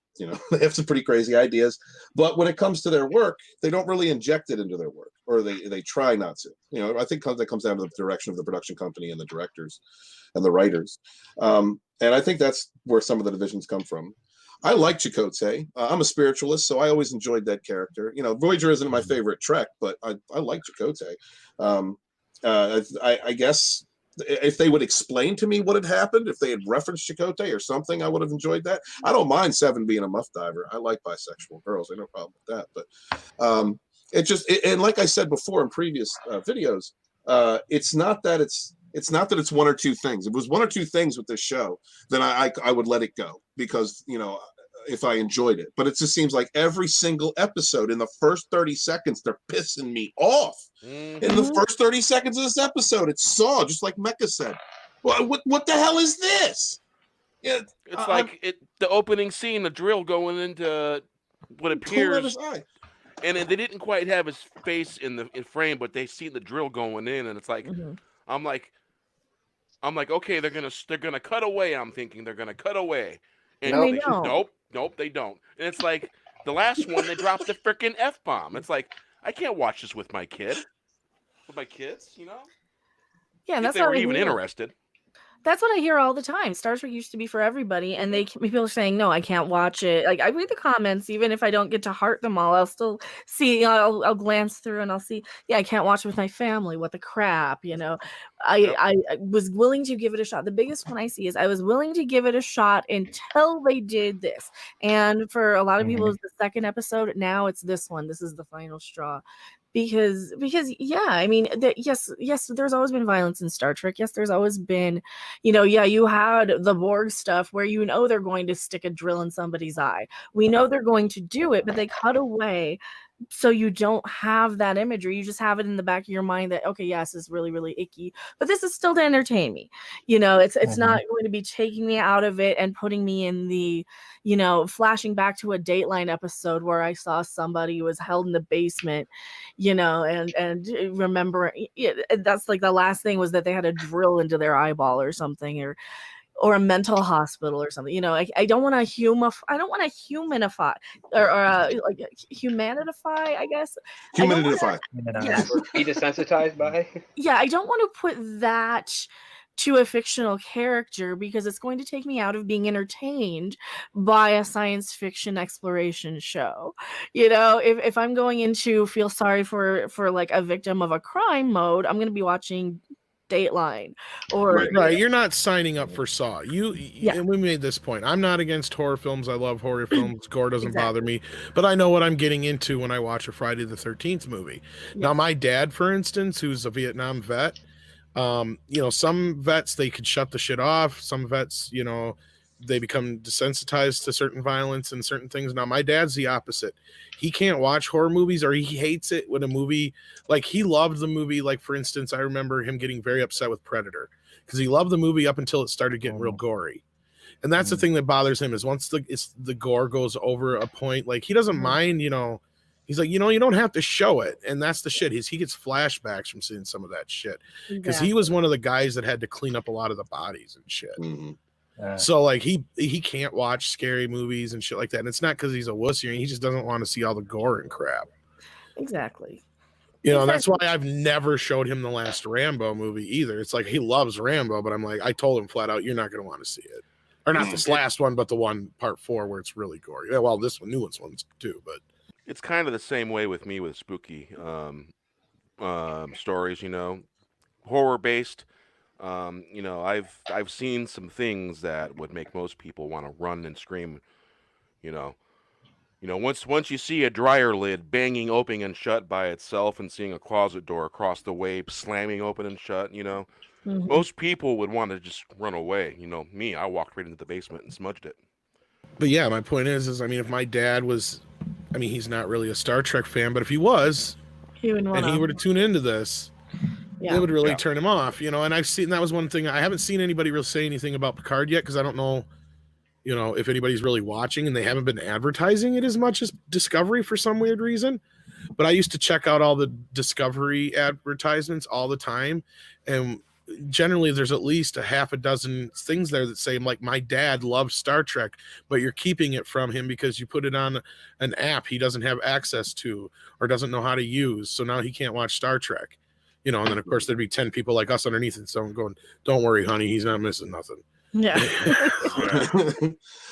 they have some pretty crazy ideas, but when it comes to their work, they don't really inject it into their work, or they try not to. I think that comes down to the direction of the production company and the directors and the writers. And I think that's where some of the divisions come from. I like Chakotay. I'm a spiritualist, so I always enjoyed that character. Voyager isn't my favorite Trek, but I like Chakotay. I guess if they would explain to me what had happened, if they had referenced Chakotay or something, I would have enjoyed that. I don't mind 7 being a muff diver. I like bisexual girls. I have no problem with that. But and like I said before in previous videos, it's not that it's 1 or 2 things. If it was 1 or 2 things with this show, then I would let it go because, if I enjoyed it. But it just seems like every single episode in the first 30 seconds, they're pissing me off. In the first 30 seconds of this episode, it's Saw, just like Mecca said. What the hell is this? Yeah, it's the opening scene, the drill going into what appears... And they didn't quite have his face in frame, but they see the drill going in, and it's like... I'm like, okay, they're gonna cut away. I'm thinking they're gonna cut away, and no, they don't. Nope, they don't. And it's like the last one, they dropped the freaking F-bomb. It's like I can't watch this with my kids, Yeah, and if that's they were even interested. That's what I hear all the time. Star Trek used to be for everybody, and people are saying, no, I can't watch it. Like, I read the comments, even if I don't get to heart them all, I'll still see, I'll glance through and I'll see, I can't watch it with my family. What the crap, I was willing to give it a shot. The biggest one I see is I was willing to give it a shot until they did this. And for a lot of people, it's the second episode. Now it's this one. This is the final straw. because yeah, I mean, yes, there's always been violence in Star Trek. Yes, there's always been, yeah, you had the Borg stuff where they're going to stick a drill in somebody's eye. We know they're going to do it, but they cut away so you don't have that imagery. You just have it in the back of your mind that, okay, yes, it's really, really icky, but this is still to entertain me. It's not going to be taking me out of it and putting me in the, flashing back to a Dateline episode where I saw somebody who was held in the basement, and remember, that's like the last thing was that they had a drill into their eyeball or something, or a mental hospital or something. I don't want to humanify or like humanify, I guess. Humanify. Yes. Or be desensitized by. Yeah, I don't want to put that to a fictional character because it's going to take me out of being entertained by a science fiction exploration show. If I'm going into feel sorry for like a victim of a crime mode, I'm going to be watching Dateline or right. You're not signing up for Saw. And we made this point. I'm not against horror films. I love horror films. Gore doesn't bother me, but I know what I'm getting into when I watch a Friday the 13th movie. Now, my dad, for instance, who's a Vietnam vet, some vets, they could shut the shit off. Some vets, they become desensitized to certain violence and certain things. Now, my dad's the opposite. He can't watch horror movies, or he hates it when a movie, like he loved the movie. Like, for instance, I remember him getting very upset with Predator because he loved the movie up until it started getting real gory. And that's the thing that bothers him is once the gore goes over a point, like he doesn't mind, he's like, you don't have to show it. And that's the shit. He gets flashbacks from seeing some of that shit because he was one of the guys that had to clean up a lot of the bodies and shit. So like he can't watch scary movies and shit like that. And it's not because he's a wussy. He just doesn't want to see all the gore and crap. Exactly. And that's why I've never showed him the last Rambo movie either. It's like he loves Rambo, but I'm like, I told him flat out, you're not going to want to see it. Or not this last one, but the one part 4 where it's really gory. Yeah, well, this one, new one's too, but it's kind of the same way with me with spooky stories, horror based. I've seen some things that would make most people want to run and scream. Once you see a dryer lid banging open and shut by itself, and seeing a closet door across the way slamming open and shut, most people would want to just run away. Me, I walked right into the basement and smudged it. But yeah, my point is if my dad was, he's not really a Star Trek fan, but if he was, he were to tune into this, it would really turn him off, and I've seen, that was one thing, I haven't seen anybody really say anything about Picard yet, because I don't know, if anybody's really watching, and they haven't been advertising it as much as Discovery for some weird reason. But I used to check out all the Discovery advertisements all the time, and generally there's at least a half a dozen things there that say, like, my dad loves Star Trek, but you're keeping it from him because you put it on an app he doesn't have access to or doesn't know how to use, so now he can't watch Star Trek. And then of course there'd be 10 people like us underneath and someone going, don't worry, honey, he's not missing nothing. Yeah.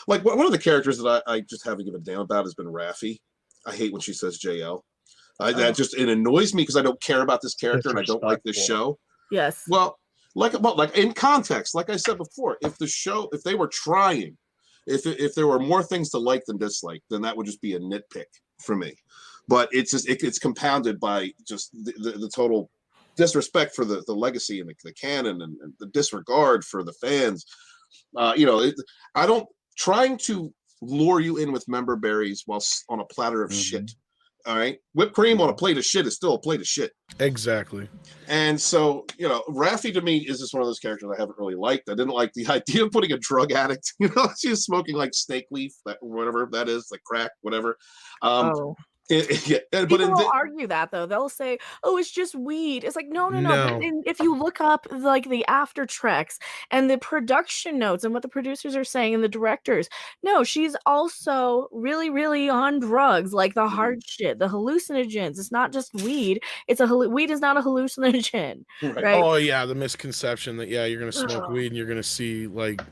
Like one of the characters that I just haven't given a damn about has been Raffi. I hate when she says JL. It annoys me because I don't care about this character and I don't like this show. Yes. Well, like in context, like I said before, if they were trying, if there were more things to like than dislike, then that would just be a nitpick for me. But it's compounded by just the total disrespect for the legacy and the canon and the disregard for the fans. Trying to lure you in with member berries while on a platter of shit. All right, whipped cream on a plate of shit is still a plate of shit. Exactly. And so, Raffi to me is just one of those characters I haven't really liked. I didn't like the idea of putting a drug addict. She's smoking like snake leaf, whatever that is, like crack, whatever. People will argue that though. They'll say, "Oh, it's just weed." It's like, no. But if you look up like the after treks and the production notes and what the producers are saying and the directors, no, she's also really, really on drugs, like the hard shit, the hallucinogens. It's not just weed. Weed is not a hallucinogen, right? Oh yeah, the misconception that you're gonna smoke weed and you're gonna see like.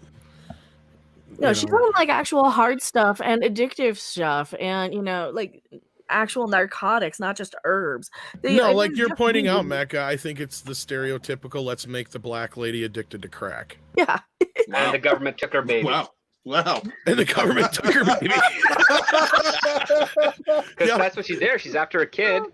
No, she's on like actual hard stuff and addictive stuff, and like actual narcotics, not just herbs. Like you're pointing out, Mecca, I think it's the stereotypical let's make the black lady addicted to crack. Yeah. And the government took her baby. Wow. And the government took her baby. Because that's what she's there. She's after a kid.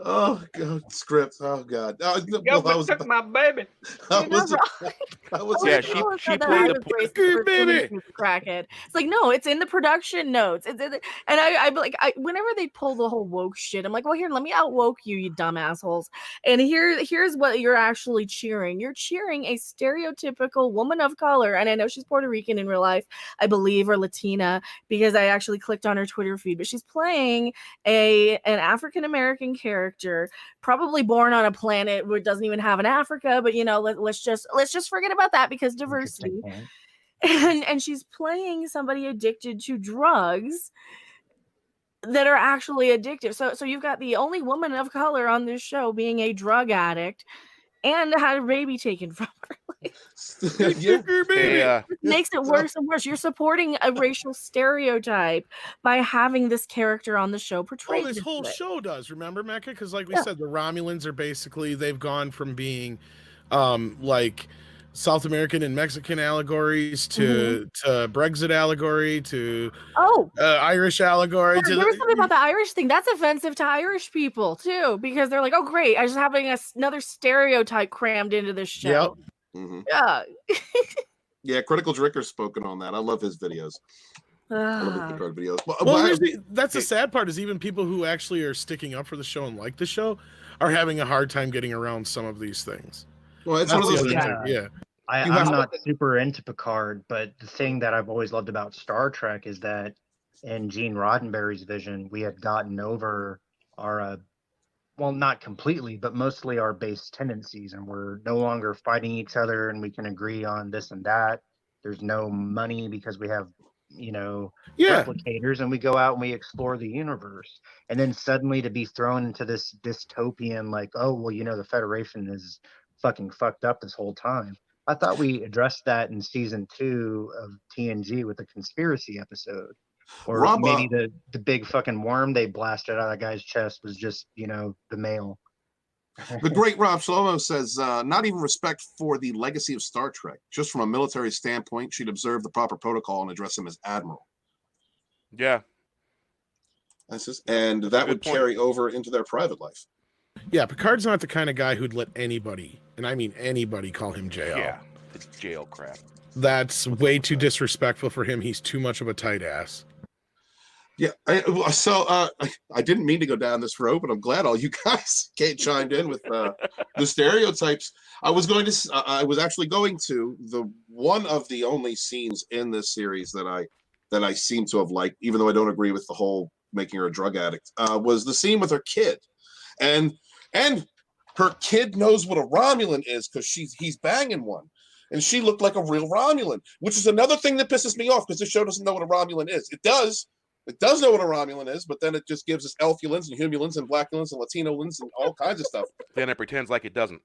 Oh God, script. Oh God. Government took my baby. I You're not was, wrong. I was, Yeah, She she that played I the was racist Picard, for assuming baby. she was a crackhead. It's like, no, it's in the production notes. It's in the, and I'm like, whenever they pull the whole woke shit, I'm like, well, here, let me out woke you, you dumb assholes. And here's what you're actually cheering. You're cheering a stereotypical woman of color, and I know she's Puerto Rican in real life, I believe, or Latina, because I actually clicked on her Twitter feed, but she's playing an African American character, probably born on a planet where it doesn't even have an Africa, but let's just forget about that because diversity. And she's playing somebody addicted to drugs that are actually addictive. So you've got the only woman of color on this show being a drug addict and had a baby taken from her. yeah. Hey, Makes it worse and worse. You're supporting a racial stereotype by having this character on the show portrayed. Oh, this whole show does. Remember, Mecca? Because like we said, the Romulans are basically, they've gone from being like South American and Mexican allegories to Brexit allegory to Irish allegory. Yeah, there was something about the Irish thing that's offensive to Irish people too, because they're like, oh great, I just having another stereotype crammed into this show. Yeah. Yeah, Critical Dricker's spoken on that. I love his videos. I love the Picard videos. Well, that's the sad part, is even people who actually are sticking up for the show and like the show are having a hard time getting around some of these things. Well, it's one of those things. I'm not super into Picard, but the thing that I've always loved about Star Trek is that in Gene Roddenberry's vision, we had gotten over our, well, not completely, but mostly our base tendencies, and we're no longer fighting each other, and we can agree on this and that. There's no money because we have, replicators, and we go out and we explore the universe. And then suddenly to be thrown into this dystopian, like, oh, well, the Federation is fucking fucked up this whole time. I thought we addressed that in season 2 of TNG with the conspiracy episode. Or maybe the big fucking worm they blasted out of that guy's chest was just, the male. The great Rob Shlomo says, not even respect for the legacy of Star Trek. Just from a military standpoint, she'd observe the proper protocol and address him as Admiral. Yeah. And that would carry over into their private life. Yeah, Picard's not the kind of guy who'd let anybody, and I mean anybody, call him JL. Yeah, it's jail crap. That's way too disrespectful for him. He's too much of a tight ass. Yeah, I didn't mean to go down this road, but I'm glad all you guys chimed in with the stereotypes. I was actually going to the one of the only scenes in this series that I seem to have liked, even though I don't agree with the whole making her a drug addict, was the scene with her kid, and her kid knows what a Romulan is because he's banging one. And she looked like a real Romulan, which is another thing that pisses me off because this show doesn't know what a Romulan is. It does know what a Romulan is, but then it just gives us Elfulans and Humulans and Blackulans and Latinolans and all kinds of stuff. Then it pretends like it doesn't.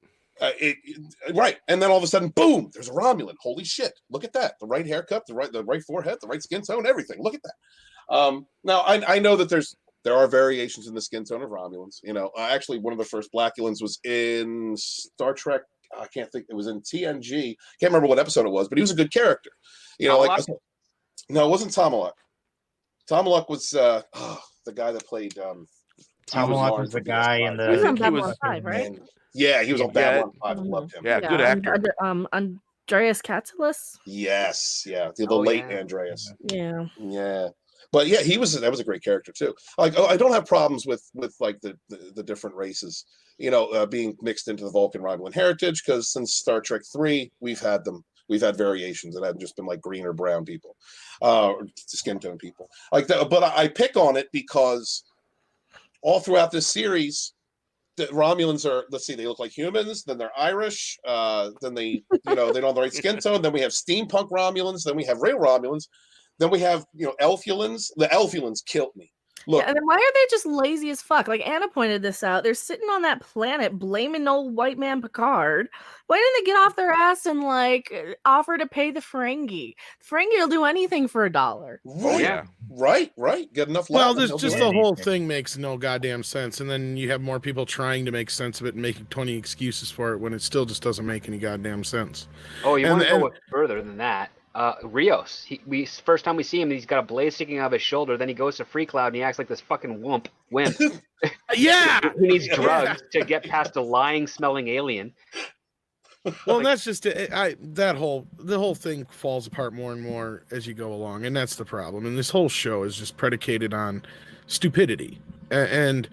Right. And then all of a sudden, boom, there's a Romulan. Holy shit. Look at that. The right haircut, the right forehead, the right skin tone, everything. Look at that. Now, I know that there are variations in the skin tone of Romulans. Actually, one of the first Blackulans was in Star Trek. I can't think. It was in TNG. Can't remember what episode it was, but he was a good character. No, it wasn't Tomalak. Tomalak was the guy that played. Tomalak was the guy in the. He was on Babylon 5, right? Yeah, he was on Babylon 5. I loved him. Yeah, good actor. Andreas Katsulas. Yes, yeah, the late Andreas. Yeah. But yeah, that was a great character too. Like, I don't have problems with like the different races, being mixed into the Vulcan Romulan heritage, because since Star Trek 3, we've had them. We've had variations that haven't just been like green or brown people, skin tone people like that. But I pick on it because all throughout this series, the Romulans are, let's see, they look like humans, then they're Irish, then they don't have the right skin tone. Then we have steampunk Romulans, then we have real Romulans. Then we have, Elfulans. The Elfulans killed me. Look, and then why are they just lazy as fuck? Like Anna pointed this out. They're sitting on that planet blaming old white man Picard. Why didn't they get off their ass and offer to pay the Ferengi? Ferengi will do anything for $1. Right. Yeah. Right. Get enough. Well, this just the whole thing makes no goddamn sense, and then you have more people trying to make sense of it and making 20 excuses for it when it still just doesn't make any goddamn sense. Oh, you want to go further than that? Rios. First time we see him, he's got a blade sticking out of his shoulder. Then he goes to Free Cloud and he acts like this fucking wimp Yeah. who needs drugs to get past a lying, smelling alien. Well, and that's just it. The whole thing falls apart more and more as you go along, and that's the problem. And this whole show is just predicated on stupidity and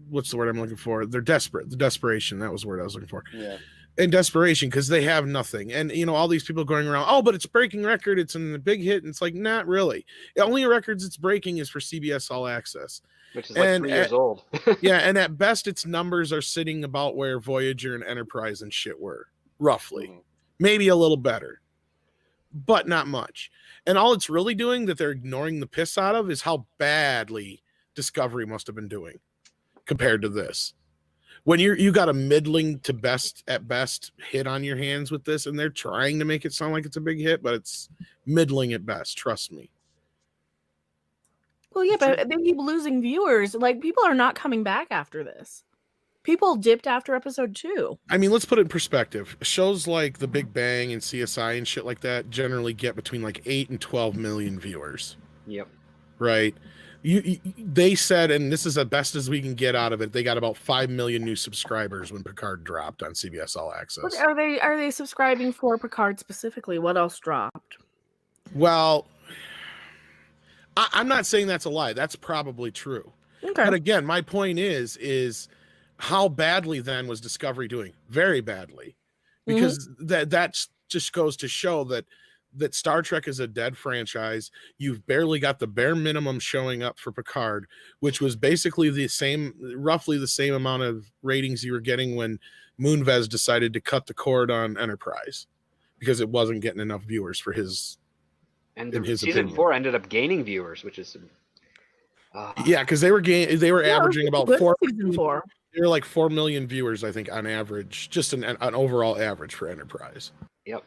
what's the word I'm looking for? They're desperate. The desperation, that was the word I was looking for. Yeah. And desperation, because they have nothing. And all these people going around, oh, but it's breaking record, it's in a big hit, and it's like, not really. The only records it's breaking is for CBS All Access, which is like 3 years old. Yeah, and at best its numbers are sitting about where Voyager and Enterprise and shit were, roughly. Mm-hmm. Maybe a little better, but not much. And all it's really doing that they're ignoring the piss out of is how badly Discovery must have been doing compared to this. When you got a middling to best at best hit on your hands with this, and they're trying to make it sound like it's a big hit, but it's middling at best, trust me. Well, yeah, but they keep losing viewers. Like, people are not coming back after this. People dipped after episode 2. I mean, let's put it in perspective. Shows like The Big Bang and CSI and shit like that generally get between like 8 and 12 million viewers. Yep. Right? They said, and this is the best as we can get out of it, they got about 5 million new subscribers when Picard dropped on CBS All Access. But are they subscribing for Picard specifically? What else dropped? Well, I'm not saying that's a lie. That's probably true. Okay. But again, my point is how badly then was Discovery doing? Very badly. Because that just goes to show that Star Trek is a dead franchise. You've barely got the bare minimum showing up for Picard, which was basically roughly the same amount of ratings you were getting when Moonves decided to cut the cord on Enterprise because it wasn't getting enough viewers for his. And season opinion. 4 ended up gaining viewers, which is yeah, because they were averaging about 4. Season 4. They were like 4 million viewers, I think, on average, just an overall average for Enterprise. Yep.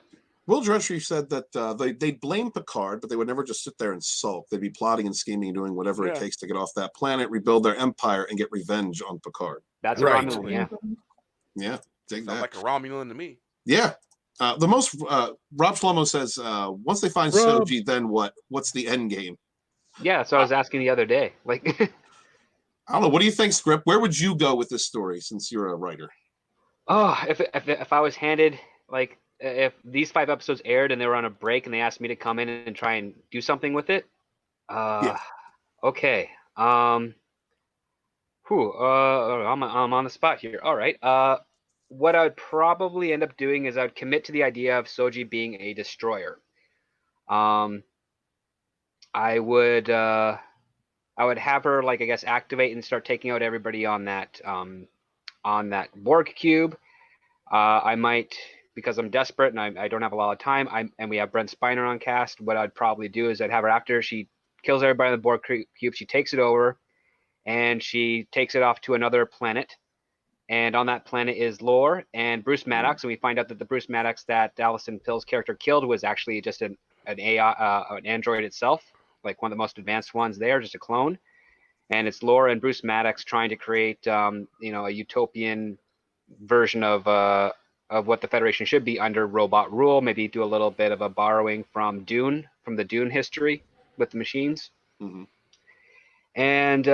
Will Drescher said that they'd blame Picard, but they would never just sit there and sulk. They'd be plotting and scheming and doing whatever it takes to get off that planet, rebuild their empire, and get revenge on Picard. That's right. Romulan, yeah. Yeah, dig that. Sounds like a Romulan to me. Yeah. The most Rob Shlomo says once they find Soji, then what? What's the end game? Yeah, so I was asking the other day. Like, I don't know. What do you think, Script? Where would you go with this story since you're a writer? oh, if I was handed, like, if these 5 episodes aired and they were on a break and they asked me to come in and try and do something with it, okay. I'm on the spot here. All right. What I would probably end up doing is I would commit to the idea of Soji being a destroyer. I would have her, like, I guess, activate and start taking out everybody on that Borg cube. I might, because I'm desperate and I don't have a lot of time, and we have Brent Spiner on cast, what I'd probably do is I'd have her, after she kills everybody on the Borg cube, she takes it over and she takes it off to another planet. And on that planet is Lore and Bruce Maddox, and we find out that the Bruce Maddox that Alison Pill's character killed was actually just an AI, an android itself, like one of the most advanced ones there, just a clone. And it's Lore and Bruce Maddox trying to create, a utopian version of what the Federation should be under robot rule. Maybe do a little bit of a borrowing from Dune, from the Dune history with the machines, and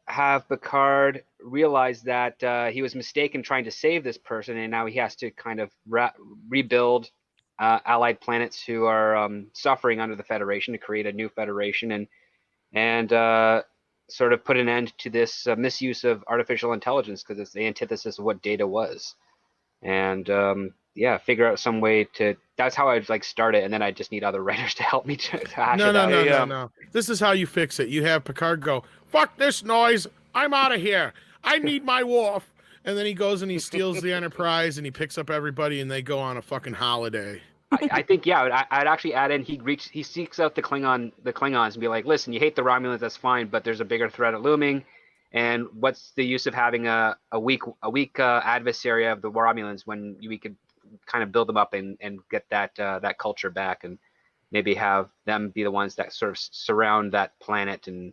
have Picard realize that he was mistaken trying to save this person, and now he has to kind of rebuild allied planets who are suffering under the Federation to create a new Federation and sort of put an end to this misuse of artificial intelligence, because it's the antithesis of what Data was. And figure out some way to. That's how I'd start it, and then I just need other writers to help me to hash it out. No. This is how you fix it. You have Picard go, "Fuck this noise! I'm out of here. I need my Worf." And then he goes and he steals the Enterprise and he picks up everybody and they go on a fucking holiday. I think I'd actually add in he seeks out the Klingons and be like, listen, you hate the Romulans, that's fine, but there's a bigger threat looming, and what's the use of having a weak adversary of the Romulans when we could kind of build them up and get that culture back, and maybe have them be the ones that sort of surround that planet, and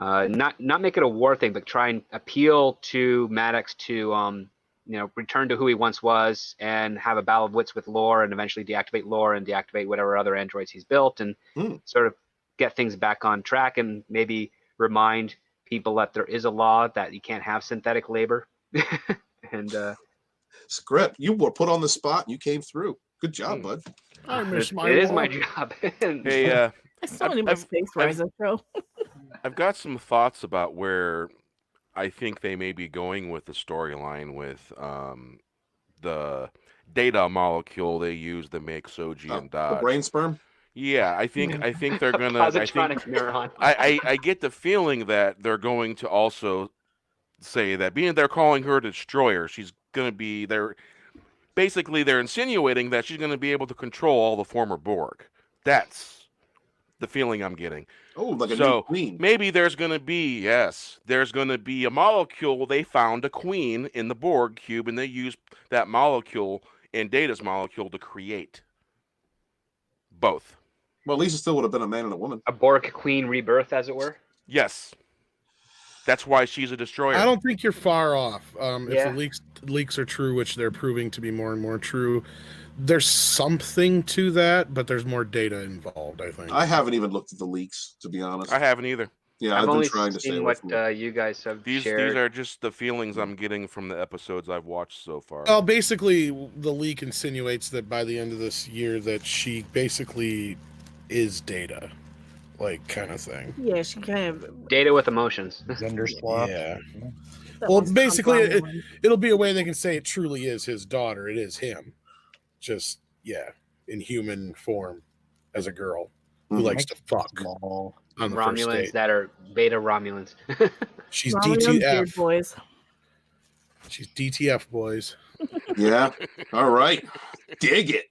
not make it a war thing, but try and appeal to Maddox to return to who he once was and have a battle of wits with Lore and eventually deactivate Lore and deactivate whatever other androids he's built and sort of get things back on track and maybe remind people that there is a law that you can't have synthetic labor. And Script, you were put on the spot and you came through. Good job, bud. I miss my it is mom. my job. Hey, I still need my Space Rise intro. I've got some thoughts about where I think they may be going with the storyline with the data molecule they use to make Soji and The Dodge. brain sperm? Yeah, I think they're gonna. Positronic neuron. I get the feeling that they're going to also say that being they're calling her Destroyer, she's gonna be there. Basically, they're insinuating that she's gonna be able to control all the former Borg. That's the feeling I'm getting. Oh, like a new So queen. maybe there's gonna be a molecule. They found a queen in the Borg cube, and they used that molecule and Data's molecule to create both. Well, at least it still would have been a man and a woman. A Borg queen rebirth, as it were. Yes. That's why she's a destroyer. I don't think you're far off. If Yeah. the leaks are true, which they're proving to be more and more true, there's something to that, but there's more data involved, I think. I haven't even looked at the leaks, to be honest. I haven't either. Yeah, I've I've only been trying to stay seen away what from it. you guys have These shared. are just the feelings I'm getting from the episodes I've watched so far. Well, basically, the leak insinuates that by the end of this year that she basically is Data, like, kind of thing. Yeah, she kind of. Data with emotions. Gender swap. Yeah. that Well, one's basically, compromised. it'll be a way they can say it truly is his daughter. It is him. Just, yeah, in human form as a girl who Mhm. likes to fuck Small. on the first Romulans date. that are beta Romulans. She's Romulans, Beard DTF. boys. She's DTF, boys. Yeah. All right. Dig it.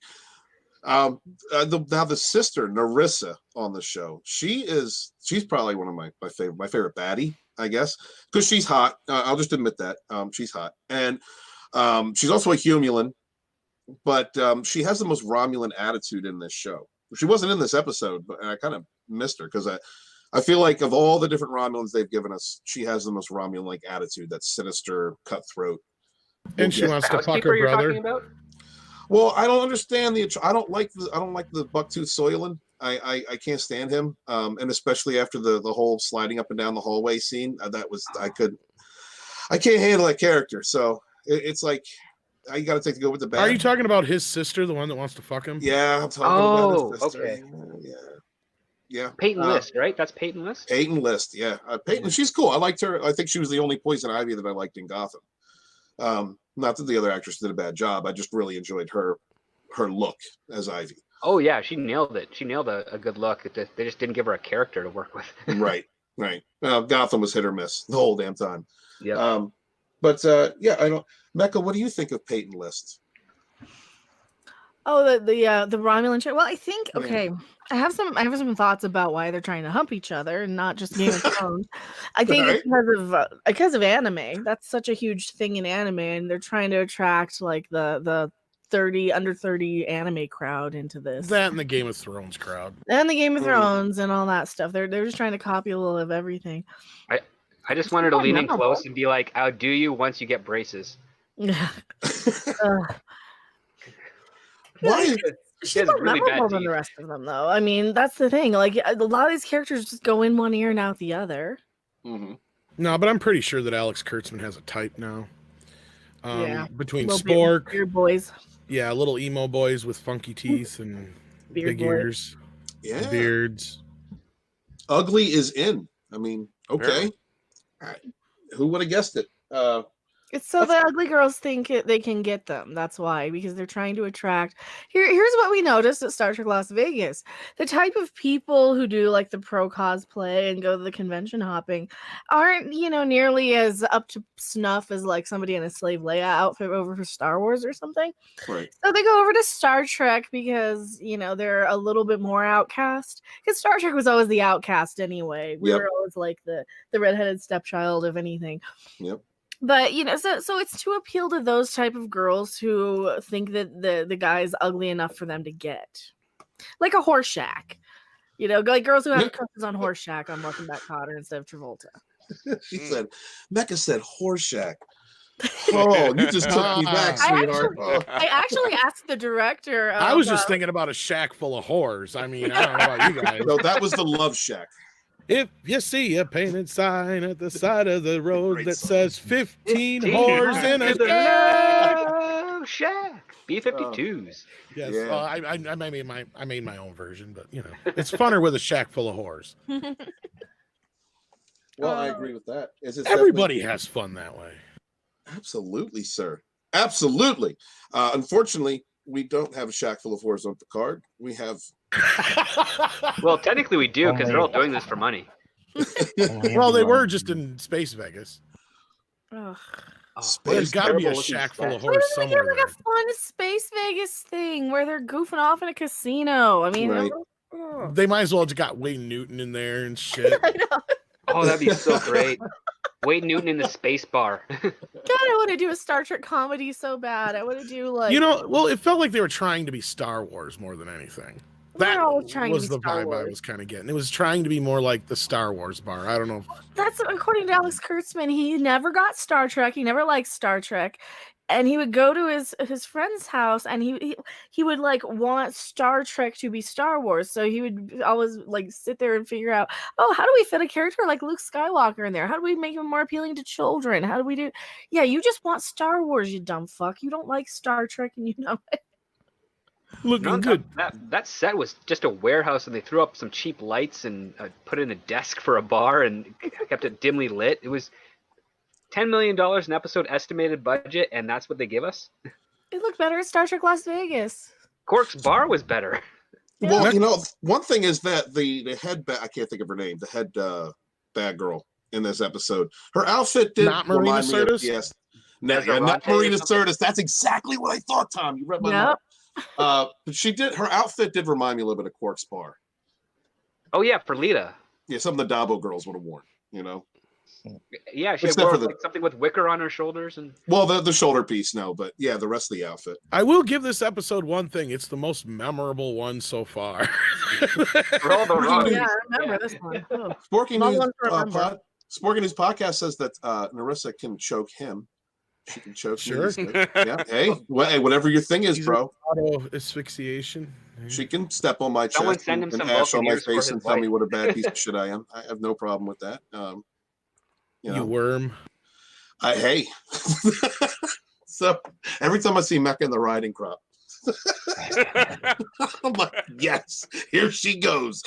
Now the sister Narissa on the show. She's probably one of my favorite baddie, I guess, because she's hot. I'll just admit that. She's hot, and she's also a Humulan, but she has the most Romulan attitude in this show. She wasn't in this episode, but I kind of missed her because I feel like of all the different Romulans they've given us, she has the most Romulan-like attitude. That's sinister, cutthroat, And she wants to fuck Housekeeper her you're brother. talking about? Well, I don't understand I don't like the Bucktooth Soylent. I can't stand him, and especially after the whole sliding up and down the hallway scene. I can't handle that character. So it's like I got to go with the bad. Are you talking about his sister, the one that wants to fuck him? Yeah, I'm talking about his sister. okay. Yeah. Peyton List, right? That's Peyton List? Peyton List, yeah. Peyton, she's cool. I liked her. I think she was the only Poison Ivy that I liked in Gotham. Not that the other actress did a bad job. I just really enjoyed her look as Ivy. Oh, yeah, she nailed it. She nailed a good look. They just didn't give her a character to work with. Right. Gotham was hit or miss the whole damn time. Yeah. Yeah, I don't. Mecca, what do you think of Peyton List? Oh, the Romulan chick. Well, I think Yeah. okay. I have some thoughts about why they're trying to hump each other and not just Game of Thrones. I think it's because of anime. That's such a huge thing in anime, and they're trying to attract like the under 30 anime crowd into this. That and the Game of Thrones crowd. And the Game of Thrones and all that stuff. They're just trying to copy a little of everything. I just wanted to not lean in memorable. close and be like, "I'll do you once you get braces." Why? She's She has more really memorable bad than the teeth. rest of them, though. I mean, that's the thing. Like a lot of these characters just go in one ear and out the other. Mm-hmm. No, but I'm pretty sure that Alex Kurtzman has a type now. Yeah. Between Little Spork, beard boys, yeah, little emo boys with funky teeth and beard big boys. ears, Yeah. beards. Ugly is in. I mean, okay. All right. Who would have guessed it? It's so the ugly girls think they can get them. That's why, because they're trying to attract. Here's what we noticed at Star Trek Las Vegas: the type of people who do like the pro cosplay and go to the convention hopping aren't, nearly as up to snuff as like somebody in a Slave Leia outfit over for Star Wars or something. Right. So they go over to Star Trek because they're a little bit more outcast. Because Star Trek was always the outcast anyway. We Yep. were always like the redheaded stepchild of anything. Yep. But so it's to appeal to those type of girls who think that the guy's ugly enough for them to get, like a Horseshack, like girls who have crushes on Horseshack on Welcome Back, Kotter instead of Travolta. She said, Mecca said Horseshack. Oh, you just took me back, I sweetheart. Oh. I actually asked the director. I was just thinking about a shack full of whores. I mean, I don't know about you guys. No, that was the Love Shack. If you see a painted sign at the side of the road Great that song. says 15 whores in a the shack. Love Shack. B-52s. Yes, Yeah. I made my own version, but you know, it's funner with a shack full of whores. Well, I agree with that. Everybody has fun that way. Absolutely, sir. Absolutely. Unfortunately, we don't have a shack full of whores on Picard. We have. Well, technically we do, because they're all doing this for money. Well, they were just in Space Vegas. Ugh. There's got to be a terrible-looking shack full of Why whores doesn't they somewhere. get like a fun Space Vegas thing where they're goofing off in a casino? I mean, Right. ugh. They might as well have got Wayne Newton in there and shit. I know. Oh, that'd be so great. Wade Newton in the space bar. God, I want to do a Star Trek comedy so bad. I want to do like You know, well, it felt like they were trying to be Star Wars more than anything. They're That always trying to was be the Star vibe I Wars. was kind of getting. It was trying to be more like the Star Wars bar. I don't know. That's according to Alex Kurtzman. He never got Star Trek. He never liked Star Trek, and he would go to his friend's house, and he would like want Star Trek to be Star Wars. So he would always like sit there and figure out, oh, how do we fit a character like Luke Skywalker in there? How do we make him more appealing to children? How do we do? Yeah, you just want Star Wars, you dumb fuck. You don't like Star Trek, and you know it. Looking good. That set was just a warehouse, and they threw up some cheap lights and put in a desk for a bar and kept it dimly lit. It was $10 million an episode estimated budget, and that's what they give us. It looked better at Star Trek Las Vegas. Quark's bar was better. Well, Yeah. you know, one thing is that the head I can't think of her name, the head bad girl in this episode, her outfit did Not Marina remind me of Sirtis? yes. There's a Not Ronte or Marina something? Sirtis. That's exactly what I thought, Tom. You read my Yep. mind. But she did. Her outfit did remind me a little bit of Quark's bar. Oh yeah, for Lita. Yeah, some of the Dabo girls would have worn. You know, Yeah, she Except wore for the- like, something with wicker on her shoulders and well, the shoulder piece, no, but yeah, the rest of the outfit. I will give this episode one thing. It's the most memorable one so far. for all the wrong. Dude. Yeah, I remember this one. Oh. Sporky Not News, one to remember. Sporky News podcast says that Narissa can choke him. She can choke me. Sure. Yeah. Hey, whatever your thing is, He's bro. Auto asphyxiation. She can step on my Someone chest send and, him and some ash on my Vulcan ears for face his and tell me wife. what a bad piece of shit I am. I have no problem with that. You You know, worm. hey. So every time I see Mecca in the riding crop, I'm like, yes, here she goes.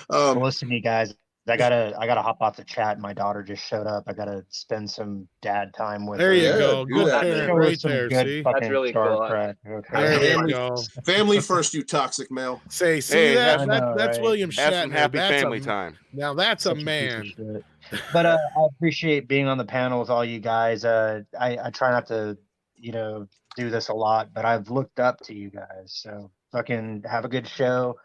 Listen, you guys, I gotta hop off the chat. My daughter just showed up. I gotta spend some dad time with There her. you Yeah, go. do Good that, parent Show her right some there. good See? fucking really Star cool. Trek. There Okay. you go. Family first, you toxic male. See Hey, that? I know, That's right? William Have some Shatner. happy That's family a, time. Now that's a Such piece of man. shit. But I appreciate being on the panel with all you guys. I try not to, do this a lot, but I've looked up to you guys. So fucking have a good show.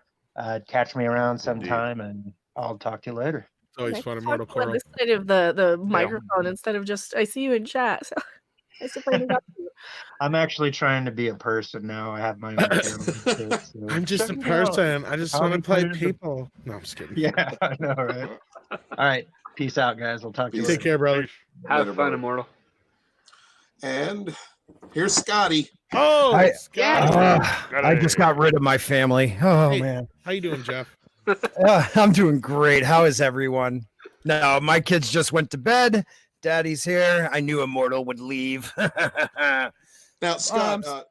Catch me around sometime, and I'll talk to you later. It's always Nice fun to in talk Mortal to you on Coral. this side of the microphone instead of just I see you in chat. So I finally got you. I'm actually trying to be a person now. I have my own channel and shit, so I'm just a check me out. person. I just I'll want to be play playing the- people. No, I'm just kidding. Yeah, I know, right? All right. Peace out, guys. We'll talk to you Peace. Take later. care, brother. Have Later, fun, brother. Immortal. And here's Scotty. Oh, I- Scott. I just got rid of my family. Oh Hey. man, How you doing, Jeff? I'm doing great. How is everyone? No, my kids just went to bed. Daddy's here. I knew Immortal would leave. Now, Scott,